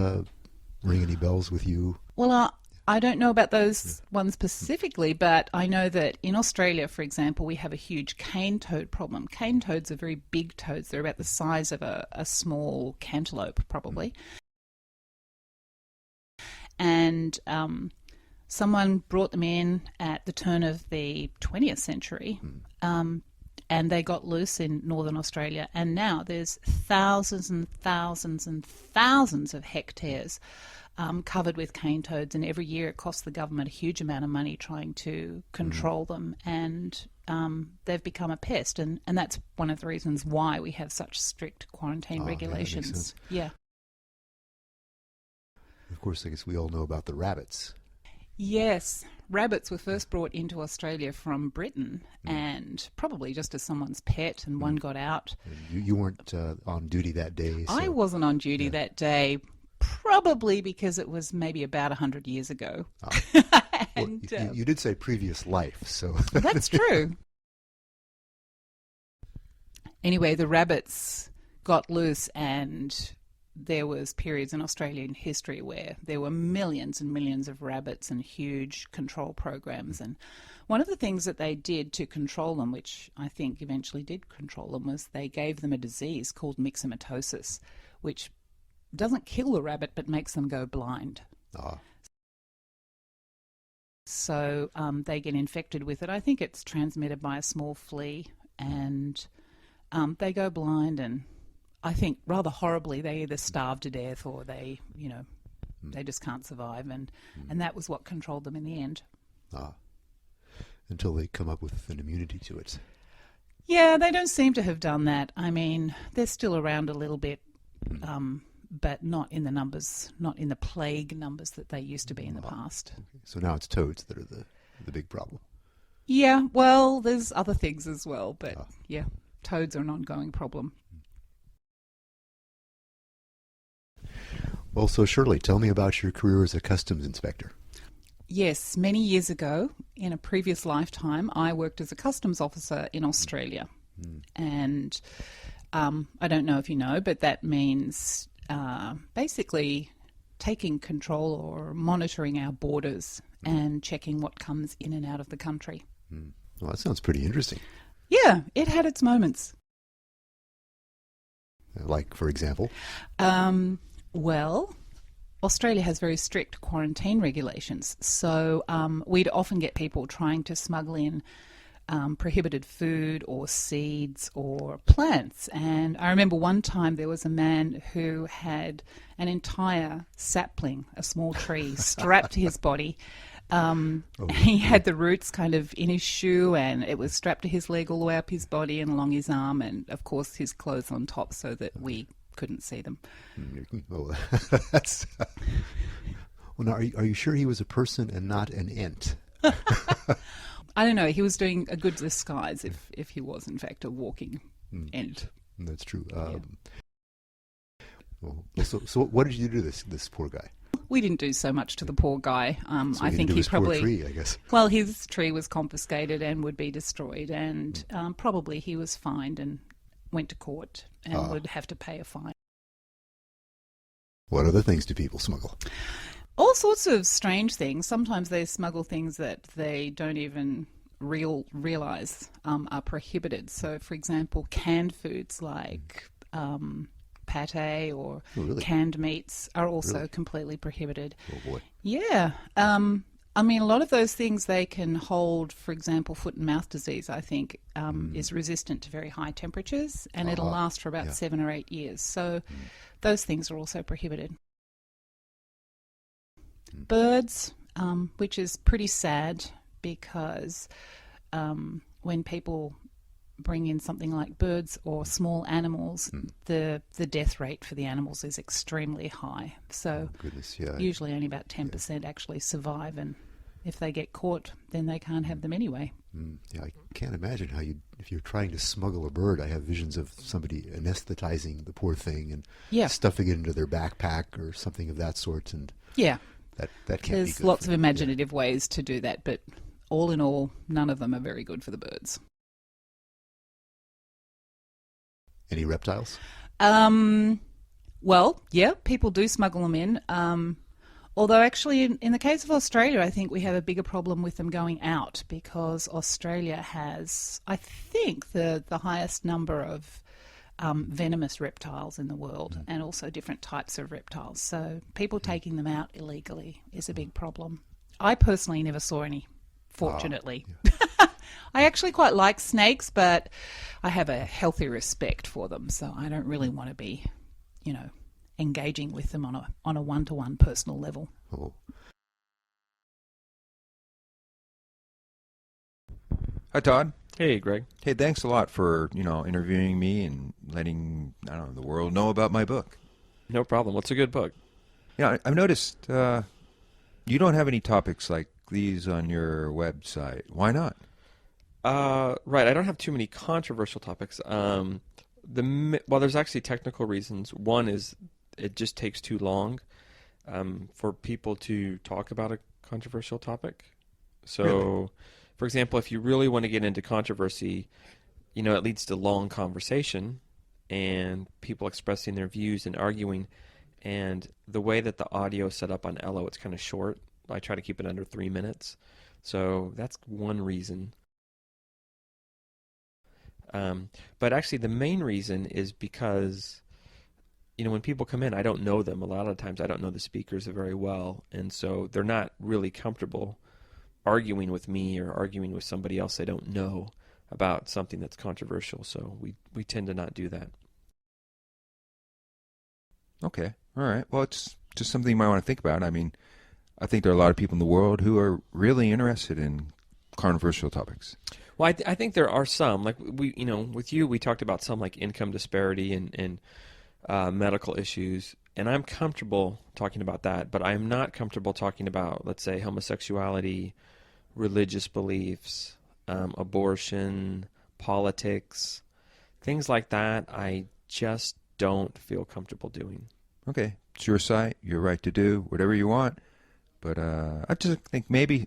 ring any bells with you? Well, I don't know about those ones specifically, but I know that in Australia, for example, we have a huge cane toad problem. Cane toads are very big toads. They're about the size of a small cantaloupe, probably. And someone brought them in at the turn of the 20th century, and they got loose in northern Australia. And now there's thousands and thousands and thousands of hectares covered with cane toads, and every year it costs the government a huge amount of money trying to control them, and they've become a pest, and that's one of the reasons why we have such strict quarantine regulations. Yeah. Of course, I guess we all know about the rabbits. Yes, rabbits were first brought into Australia from Britain, and probably just as someone's pet, and one got out. You weren't on duty that day. So. I wasn't on duty that day. Probably because it was maybe about 100 years ago. And, well, you did say previous life, so... That's true. Anyway, the rabbits got loose, and there was periods in Australian history where there were millions and millions of rabbits and huge control programs. And one of the things that they did to control them, which I think eventually did control them, was they gave them a disease called myxomatosis, which doesn't kill the rabbit but makes them go blind. So they get infected with it. I think it's transmitted by a small flea, and they go blind, and I think rather horribly they either starve to death or they, They just can't survive, and that was what controlled them in the end. Until they come up with an immunity to it. Yeah, they don't seem to have done that. I mean, they're still around a little bit, but not in the numbers, not in the plague numbers that they used to be in the past. Okay. So now it's toads that are the big problem. Yeah, well, there's other things as well, but yeah, toads are an ongoing problem. Well, so Shirley, tell me about your career as a customs inspector. Yes, many years ago, in a previous lifetime, I worked as a customs officer in Australia. And I don't know if you know, but that means basically taking control or monitoring our borders and checking what comes in and out of the country. Well, that sounds pretty interesting. Yeah, it had its moments. Like, for example? Well, Australia has very strict quarantine regulations, so we'd often get people trying to smuggle in prohibited food or seeds or plants. And I remember one time there was a man who had an entire sapling, a small tree, strapped to his body. He had the roots kind of in his shoe, and it was strapped to his leg all the way up his body and along his arm, and of course his clothes on top so that we couldn't see them. Oh, that's... Well, now, are you sure he was a person and not an ent? I don't know. He was doing a good disguise if he was, in fact, a walking ent. That's true. So what did you do to this poor guy? We didn't do so much to the poor guy. So I think he probably... Poor tree, I guess. Well, his tree was confiscated and would be destroyed, and probably he was fined and went to court and would have to pay a fine. What other things do people smuggle? All sorts of strange things. Sometimes they smuggle things that they don't even realize are prohibited. So, for example, canned foods like pate or canned meats are also completely prohibited. Oh, boy. Yeah. I mean, a lot of those things they can hold, for example, foot and mouth disease, I think, is resistant to very high temperatures, and it'll last for about 7 or 8 years. So those things are also prohibited. Birds, which is pretty sad because when people bring in something like birds or small animals, the death rate for the animals is extremely high. So usually only about 10% actually survive, and if they get caught, then they can't have them anyway. Yeah, I can't imagine how if you're trying to smuggle a bird, I have visions of somebody anesthetizing the poor thing and stuffing it into their backpack or something of that sort. And that can't be good. There's lots of imaginative ways to do that, but all in all, none of them are very good for the birds. Any reptiles? Well, yeah, people do smuggle them in. Although actually in the case of Australia, I think we have a bigger problem with them going out because Australia has, I think, the highest number of venomous reptiles in the world and also different types of reptiles. So people taking them out illegally is a big problem. I personally never saw any, fortunately. I actually quite like snakes, but I have a healthy respect for them, so I don't really want to be, engaging with them on a one-to-one personal level. Hi, Todd. Hey, Greg. Hey, thanks a lot for interviewing me and letting the world know about my book. No problem. What's a good book? Yeah, I've noticed you don't have any topics like these on your website. Why not? Right, I don't have too many controversial topics. Well, there's actually technical reasons. One is it just takes too long for people to talk about a controversial topic. So, for example, if you really want to get into controversy, it leads to long conversation and people expressing their views and arguing. And the way that the audio is set up on Ello, it's kind of short. I try to keep it under 3 minutes. So that's one reason. But actually the main reason is because, when people come in, I don't know them. A lot of times I don't know the speakers very well. And so they're not really comfortable arguing with me or arguing with somebody else they don't know about something that's controversial. So we tend to not do that. Okay. All right. Well, it's just something you might want to think about. I mean, I think there are a lot of people in the world who are really interested in controversial topics. Well, I think there are some, like with you, we talked about some like income disparity and medical issues, and I'm comfortable talking about that, but I'm not comfortable talking about, let's say, homosexuality, religious beliefs, abortion, politics, things like that. I just don't feel comfortable doing. Okay, it's your site, your right to do whatever you want, but I just think maybe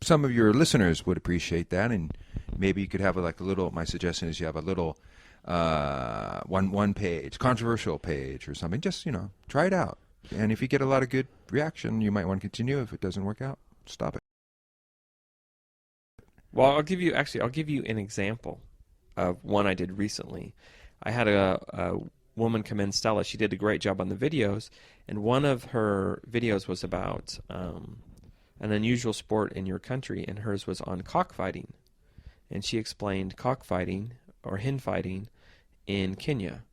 some of your listeners would appreciate that, and maybe you could have a little. My suggestion is you have a little one page controversial page or something. Just try it out, and if you get a lot of good reaction, you might want to continue. If it doesn't work out, stop it. Well, I'll give you an example of one I did recently. I had a woman come in, Stella. She did a great job on the videos, and one of her videos was about an unusual sport in your country, and hers was on cockfighting. And she explained cockfighting or hen fighting in Kenya.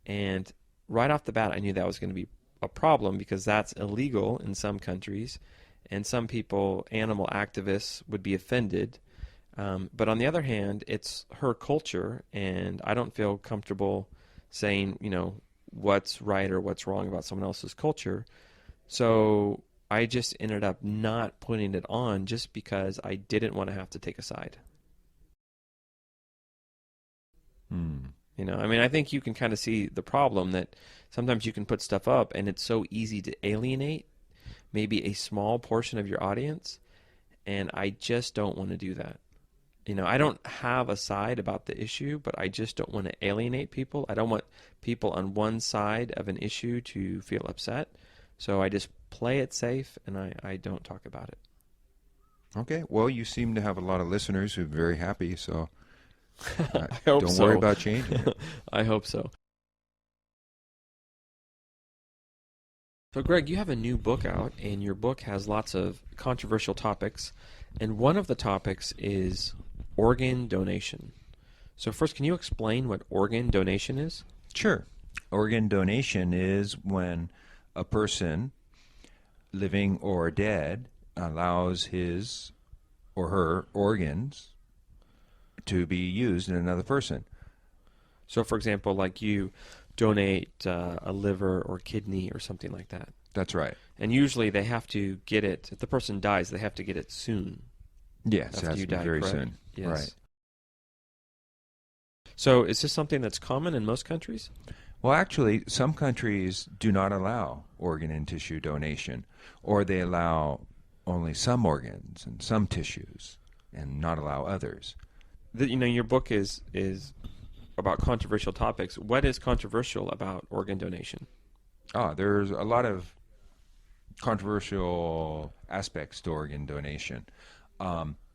And right off the bat, I knew that was going to be a problem because that's illegal in some countries, and some people, animal activists, would be offended. But on the other hand, it's her culture, and I don't feel comfortable saying, what's right or what's wrong about someone else's culture. So I just ended up not putting it on just because I didn't want to have to take a side. I think you can kind of see the problem that sometimes you can put stuff up and it's so easy to alienate maybe a small portion of your audience, and I just don't want to do that. I don't have a side about the issue, but I just don't want to alienate people. I don't want people on one side of an issue to feel upset. So I just play it safe, and I don't talk about it. Okay. Well, you seem to have a lot of listeners who are very happy, so I hope don't so. worry about changing it. I hope so. So, Greg, you have a new book out, and your book has lots of controversial topics, and one of the topics is organ donation. So first, can you explain what organ donation is? Sure. Organ donation is when a person, living or dead, allows his or her organs to be used in another person. So, for example, like you donate a liver or kidney or something like that. That's right. And usually they have to get it, if the person dies, they have to get it soon. Yes, after you die, very correct? soon. Yes. Right. So is this something that's common in most countries? Well, actually, some countries do not allow organ and tissue donation, or they allow only some organs and some tissues and not allow others. Your book is about controversial topics. What is controversial about organ donation? There's a lot of controversial aspects to organ donation.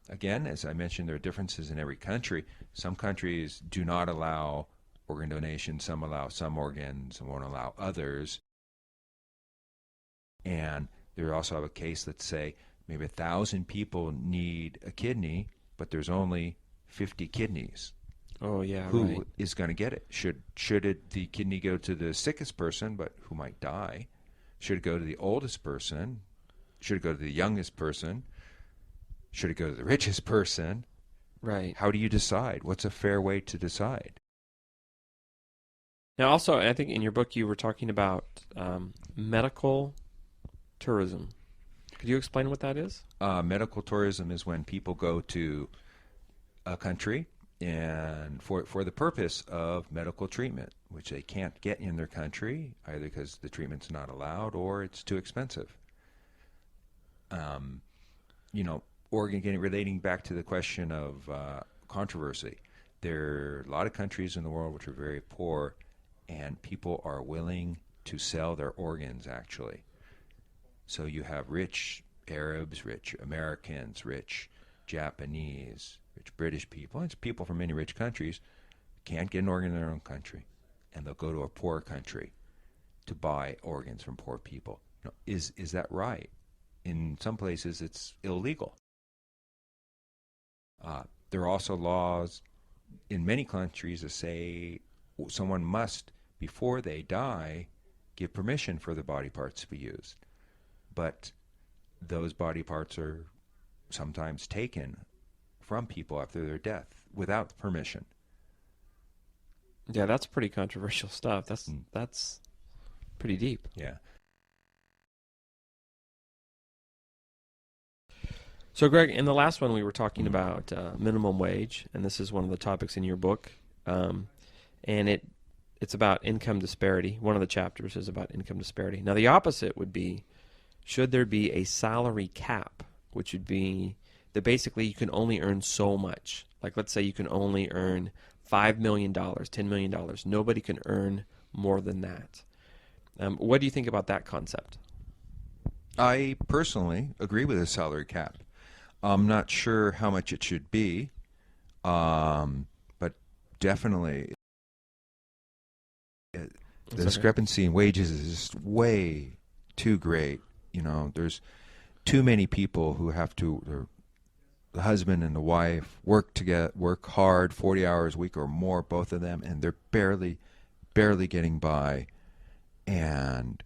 Again, as I mentioned, there are differences in every country. Some countries do not allow organ donation. Some allow some organs and won't allow others. And there also have a case, let's say, maybe 1,000 people need a kidney, but there's only 50 kidneys. Oh, yeah, Who is going to get it? Should the kidney go to the sickest person, but who might die? Should it go to the oldest person? Should it go to the youngest person? Should it go to the richest person? Right. How do you decide? What's a fair way to decide? Now, also, I think in your book you were talking about medical tourism. Could you explain what that is? Medical tourism is when people go to a country and for the purpose of medical treatment, which they can't get in their country, either because the treatment's not allowed or it's too expensive. Relating back to the question of controversy, there are a lot of countries in the world which are very poor, and people are willing to sell their organs, actually. So you have rich Arabs, rich Americans, rich Japanese, rich British people. It's people from many rich countries can't get an organ in their own country, and they'll go to a poor country to buy organs from poor people. Now, is that right? In some places, it's illegal. There are also laws in many countries that say someone must, before they die, give permission for the body parts to be used. But those body parts are sometimes taken from people after their death without permission. Yeah, that's pretty controversial stuff. That's pretty deep. Yeah. So, Greg, in the last one we were talking about minimum wage, and this is one of the topics in your book, and it's about income disparity. One of the chapters is about income disparity. Now, the opposite would be, should there be a salary cap, which would be that basically you can only earn so much. Like, let's say you can only earn $5 million, $10 million. Nobody can earn more than that. What do you think about that concept? I personally agree with a salary cap. I'm not sure how much it should be, but definitely the discrepancy in wages is just way too great. You know, there's too many people who have to, the husband and the wife work hard, 40 hours a week or more, both of them, and they're barely getting by. And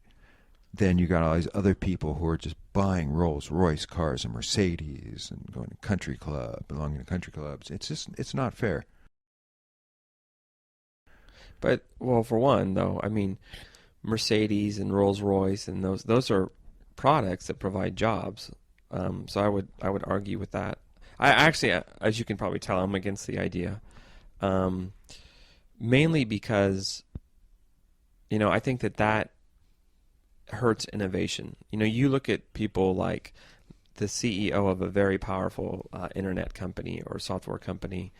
then you got all these other people who are just buying Rolls-Royce cars and Mercedes and going to belonging to country clubs. It's not fair. But, well, for one, though, I mean, Mercedes and Rolls-Royce and those are products that provide jobs. So I would argue with that. I actually, as you can probably tell, I'm against the idea, mainly because, you know, I think that hurts innovation. You know, you look at people like the CEO of a very powerful internet company or software company,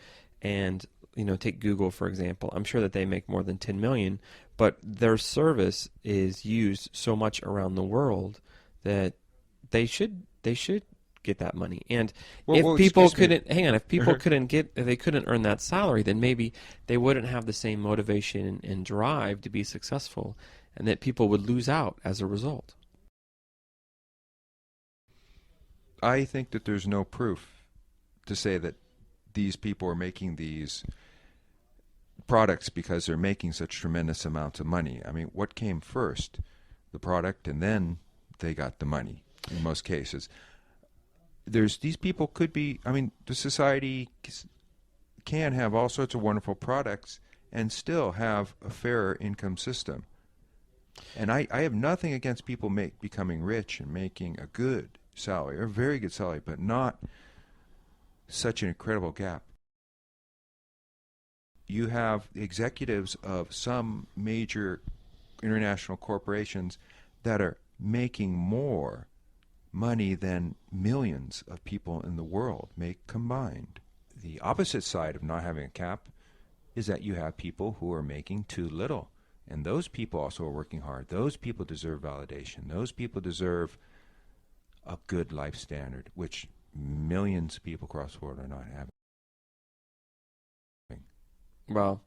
and you know, take Google for example. I'm sure that they make more than 10 million, but their service is used so much around the world that they should get that money. And if people couldn't if they couldn't earn that salary, then maybe they wouldn't have the same motivation and drive to be successful, and that people would lose out as a result. I think that there's no proof to say that these people are making these products because they're making such tremendous amounts of money. I mean, what came first? The product, and then they got the money in most cases. These people could be, I mean, the society can have all sorts of wonderful products and still have a fairer income system. And I have nothing against people becoming rich and making a good salary, or a very good salary, but not such an incredible gap. You have the executives of some major international corporations that are making more money than millions of people in the world make combined. The opposite side of not having a cap is that you have people who are making too little. And those people also are working hard. Those people deserve validation. Those people deserve a good life standard, which millions of people across the world are not having. Well,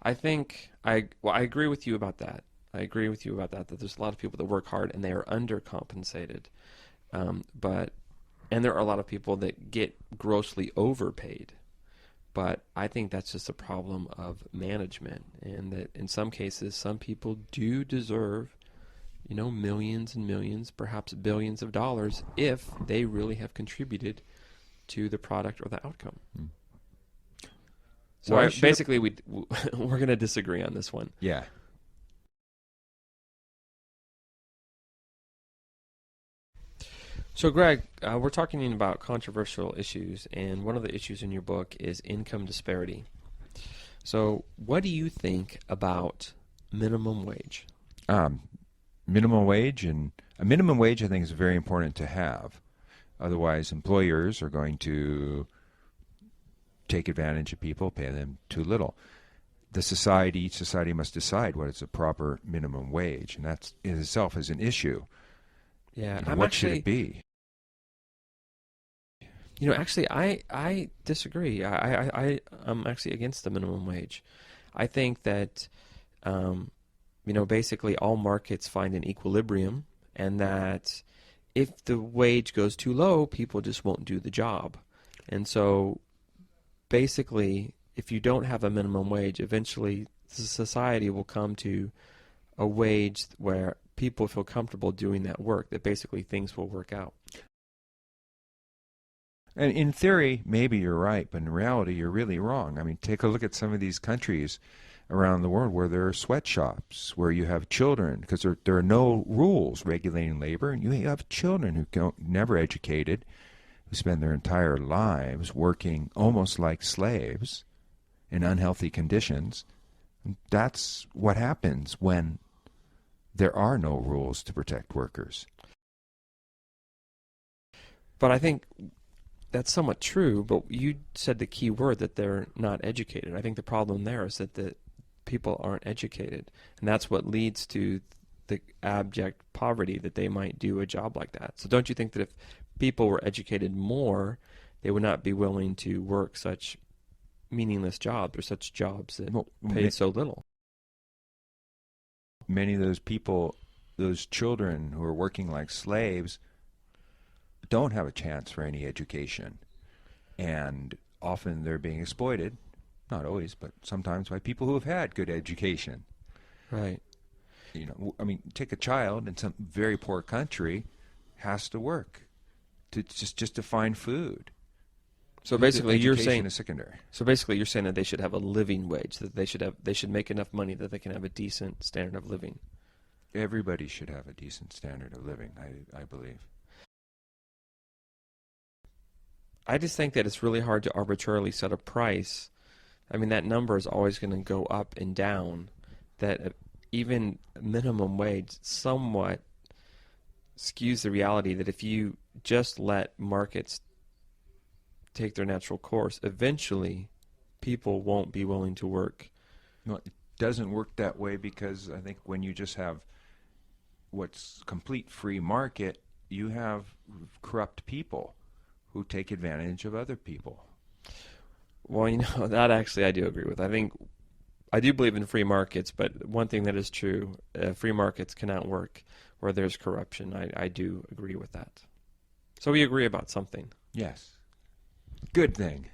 I think I agree with you about that. I agree with you about that there's a lot of people that work hard and they are undercompensated. And there are a lot of people that get grossly overpaid. But I think that's just a problem of management, and that in some cases, some people do deserve, you know, millions and millions, perhaps billions of dollars if they really have contributed to the product or the outcome. So basically, we're going to disagree on this one. Yeah. So, Greg, we're talking about controversial issues, and one of the issues in your book is income disparity. So, what do you think about minimum wage? Minimum wage, and a minimum wage, I think, is very important to have. Otherwise, employers are going to take advantage of people, pay them too little. Each society must decide what is a proper minimum wage, and that in itself is an issue. Yeah, you know, what should it be? You know, actually, I disagree. I'm actually against the minimum wage. I think that, you know, basically all markets find an equilibrium, and that if the wage goes too low, people just won't do the job. And so, basically, if you don't have a minimum wage, eventually the society will come to a wage where people feel comfortable doing that work, that basically things will work out. And in theory, maybe you're right, but in reality, you're really wrong. I mean, take a look at some of these countries around the world where there are sweatshops, where you have children, because there are no rules regulating labor, and you have children who never educated, who spend their entire lives working almost like slaves in unhealthy conditions. And that's what happens when there are no rules to protect workers. But I think that's somewhat true, but you said the key word, that they're not educated. I think the problem there is that the people aren't educated, and that's what leads to the abject poverty that they might do a job like that. So don't you think that if people were educated more, they would not be willing to work such meaningless jobs, or such jobs that pay so little? Many of those people, those children who are working like slaves, don't have a chance for any education, and often they're being exploited, not always, but sometimes, by people who have had good education. Right. You know, I mean, take a child in some very poor country, has to work to just to find food. So basically, you're Education saying is secondary. So basically, you're saying that they should have a living wage, that they should make enough money that they can have a decent standard of living. Everybody should have a decent standard of living, I believe. I just think that it's really hard to arbitrarily set a price. I mean, that number is always going to go up and down. That even minimum wage somewhat skews the reality that if you just let markets take their natural course, eventually people won't be willing to work. No, it doesn't work that way, because I think when you just have what's complete free market, you have corrupt people who take advantage of other people. Well, you know, that actually I do agree with. I do believe in free markets, but one thing that is true, free markets cannot work where there's corruption. I do agree with that. So we agree about something. Yes. Good thing.